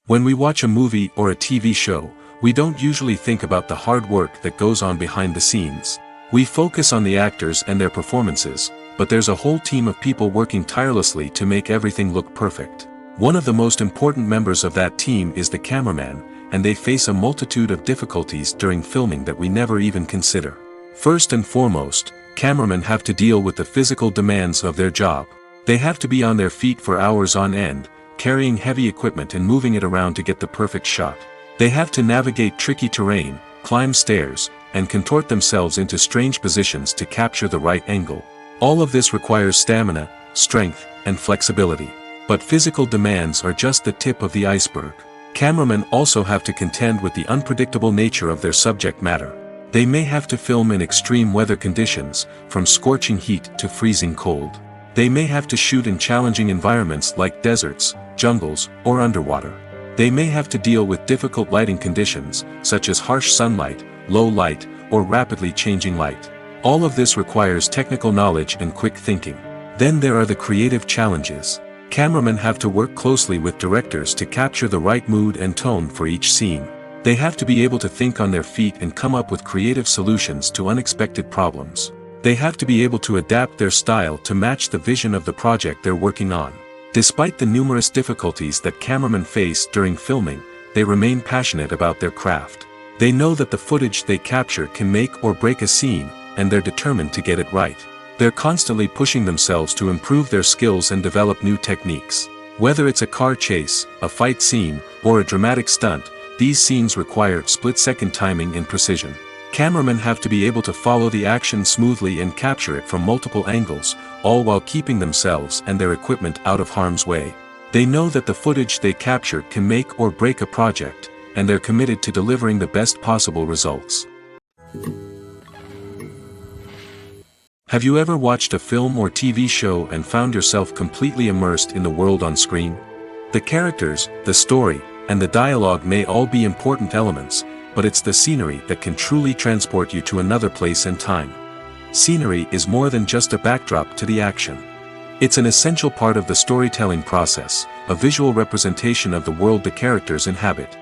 S2: When we watch a movie or a TV show, we don't usually think about the hard work that goes on behind the scenes. We focus on the actors and their performances, but there's a whole team of people working tirelessly to make everything look perfect. One of the most important members of that team is the cameraman, and they face a multitude of difficulties during filming that we never even consider. First and foremost, cameramen have to deal with the physical demands of their job. They have to be on their feet for hours on end, carrying heavy equipment and moving it around to get the perfect shot. They have to navigate tricky terrain, climb stairs, and contort themselves into strange positions to capture the right angle. All of this requires stamina, strength, and flexibility. But physical demands are just the tip of the iceberg. Cameramen also have to contend with the unpredictable nature of their subject matter. They may have to film in extreme weather conditions, from scorching heat to freezing cold. They may have to shoot in challenging environments like deserts, jungles, or underwater. They may have to deal with difficult lighting conditions, such as harsh sunlight, low light, or rapidly changing light. All of this requires technical knowledge and quick thinking. Then there are the creative challenges. Cameramen have to work closely with directors to capture the right mood and tone for each scene. They have to be able to think on their feet and come up with creative solutions to unexpected problems. They have to be able to adapt their style to match the vision of the project they're working on. Despite the numerous difficulties that cameramen face during filming, they remain passionate about their craft. They know that the footage they capture can make or break a scene, and they're determined to get it right. They're constantly pushing themselves to improve their skills and develop new techniques. Whether it's a car chase, a fight scene, or a dramatic stunt, these scenes require split-second timing and precision. Cameramen have to be able to follow the action smoothly and capture it from multiple angles, all while keeping themselves and their equipment out of harm's way. They know that the footage they capture can make or break a project, and they're committed to delivering the best possible results. Have you ever watched a film or TV show and found yourself completely immersed in the world on screen? The characters, the story, and the dialogue may all be important elements, but it's the scenery that can truly transport you to another place and time. Scenery is more than just a backdrop to the action. It's an essential part of the storytelling process, a visual representation of the world the characters inhabit.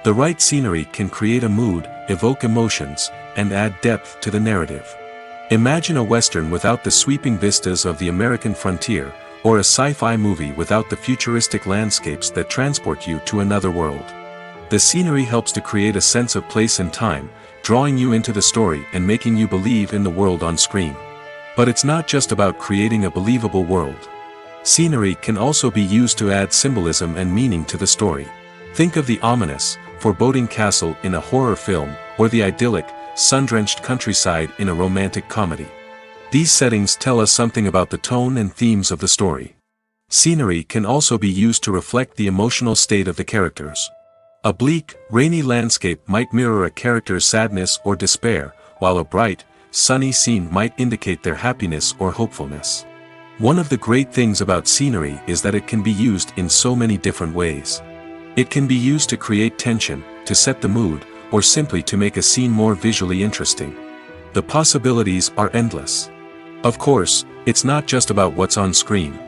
S2: The right scenery can create a mood, evoke emotions, and add depth to the narrative. Imagine a Western without the sweeping vistas of the American frontier, or a sci-fi movie without the futuristic landscapes that transport you to another world. The scenery helps to create a sense of place and time, drawing you into the story and making you believe in the world on screen. But it's not just about creating a believable world. Scenery can also be used to add symbolism and meaning to the story. Think of the ominous, foreboding castle in a horror film, or the idyllic, sun-drenched countryside in a romantic comedy. These settings tell us something about the tone and themes of the story. Scenery can also be used to reflect the emotional state of the characters. A bleak, rainy landscape might mirror a character's sadness or despair, while a bright, sunny scene might indicate their happiness or hopefulness. One of the great things about scenery is that it can be used in so many different ways. It can be used to create tension, to set the mood, or simply to make a scene more visually interesting. The possibilities are endless. Of course, it's not just about what's on screen.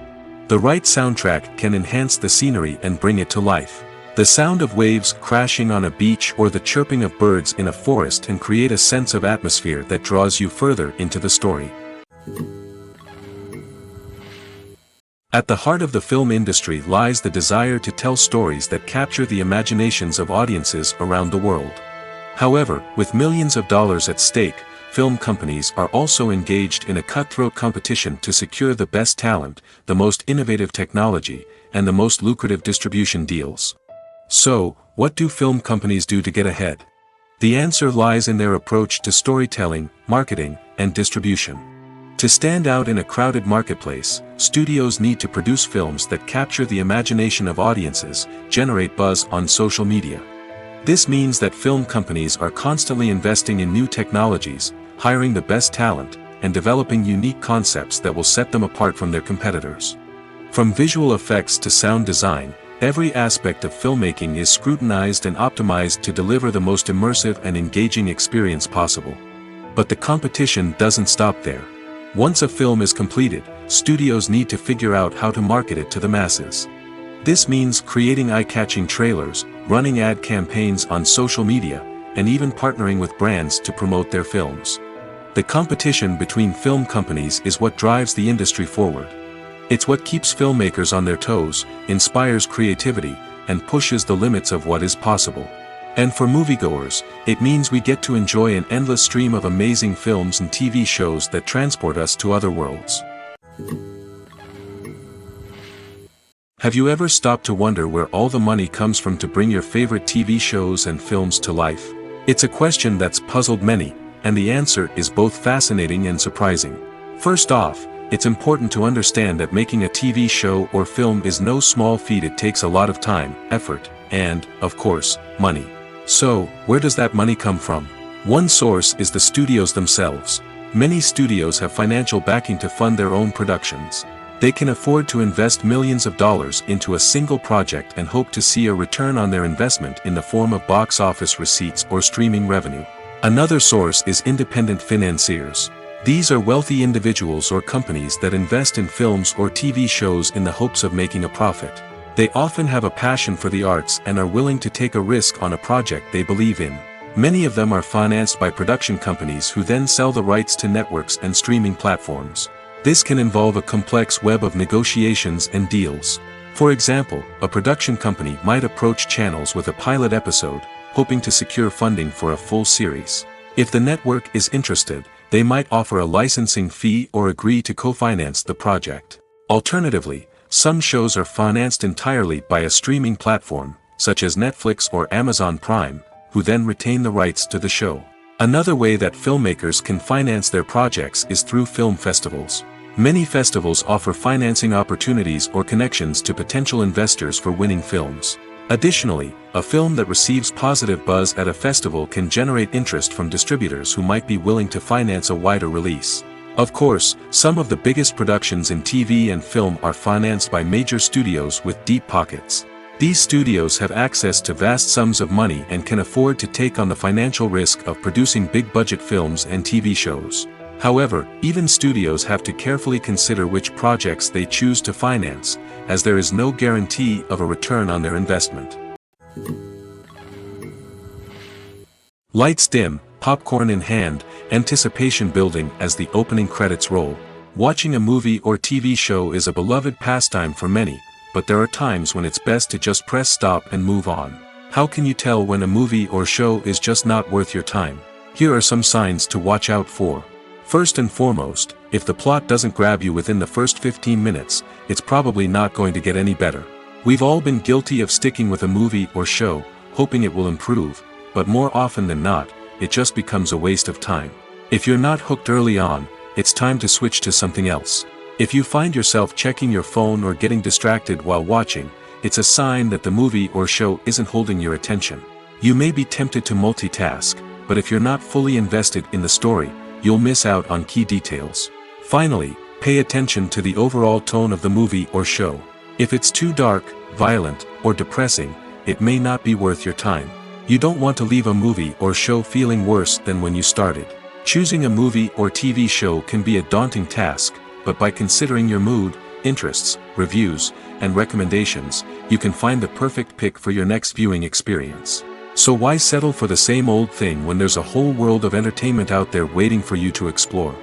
S2: The right soundtrack can enhance the scenery and bring it to life. The sound of waves crashing on a beach or the chirping of birds in a forest can create a sense of atmosphere that draws you further into the story. At the heart of the film industry lies the desire to tell stories that capture the imaginations of audiences around the world. However, with millions of dollars at stake, film companies are also engaged in a cutthroat competition to secure the best talent, the most innovative technology, and the most lucrative distribution deals. So, what do film companies do to get ahead? The answer lies in their approach to storytelling, marketing, and distribution. To stand out in a crowded marketplace, studios need to produce films that capture the imagination of audiences, generate buzz on social media. This means that film companies are constantly investing in new technologies, hiring the best talent, and developing unique concepts that will set them apart from their competitors. From visual effects to sound design, every aspect of filmmaking is scrutinized and optimized to deliver the most immersive and engaging experience possible. But the competition doesn't stop there. Once a film is completed, studios need to figure out how to market it to the masses. This means creating eye-catching trailers, running ad campaigns on social media, and even partnering with brands to promote their films. The competition between film companies is what drives the industry forward. It's what keeps filmmakers on their toes, inspires creativity, and pushes the limits of what is possible. And for moviegoers, it means we get to enjoy an endless stream of amazing films and TV shows that transport us to other worlds. Have you ever stopped to wonder where all the money comes from to bring your favorite TV shows and films to life? It's a question that's puzzled many, and the answer is both fascinating and surprising. First off, it's important to understand that making a TV show or film is no small feat. It takes a lot of time, effort, and, of course, money. So, where does that money come from? One source is the studios themselves. Many studios have financial backing to fund their own productions. They can afford to invest millions of dollars into a single project and hope to see a return on their investment in the form of box office receipts or streaming revenue. Another source is independent financiers. These are wealthy individuals or companies that invest in films or TV shows in the hopes of making a profit. They often have a passion for the arts and are willing to take a risk on a project they believe in. Many of them are financed by production companies who then sell the rights to networks and streaming platforms. This can involve a complex web of negotiations and deals. For example, a production company might approach channels with a pilot episode, hoping to secure funding for a full series. If the network is interested, they might offer a licensing fee or agree to co-finance the project. Alternatively, Some shows are financed entirely by a streaming platform, such as Netflix or Amazon Prime, who then retain the rights to the show. Another way that filmmakers can finance their projects is through film festivals. Many festivals offer financing opportunities or connections to potential investors for winning films. Additionally, a film that receives positive buzz at a festival can generate interest from distributors who might be willing to finance a wider release. Of course, some of the biggest productions in TV and film are financed by major studios with deep pockets. These studios have access to vast sums of money and can afford to take on the financial risk of producing big-budget films and TV shows. However, even studios have to carefully consider which projects they choose to finance, as there is no guarantee of a return on their investment. Lights dim, popcorn in hand, anticipation building as the opening credits roll. Watching a movie or TV show is a beloved pastime for many, but there are times when it's best to just press stop and move on. How can you tell when a movie or show is just not worth your time? Here are some signs to watch out for. First and foremost, if the plot doesn't grab you within the first 15 minutes, it's probably not going to get any better. We've all been guilty of sticking with a movie or show, hoping it will improve, but more often than not, it just becomes a waste of time. If you're not hooked early on, it's time to switch to something else. If you find yourself checking your phone or getting distracted while watching, it's a sign that the movie or show isn't holding your attention. You may be tempted to multitask, but if you're not fully invested in the story, you'll miss out on key details. Finally, pay attention to the overall tone of the movie or show. If it's too dark, violent, or depressing, it may not be worth your time. You don't want to leave a movie or show feeling worse than when you started. Choosing a movie or TV show can be a daunting task, but by considering your mood, interests, reviews, and recommendations, you can find the perfect pick for your next viewing experience. So why settle for the same old thing when there's a whole world of entertainment out there waiting for you to explore?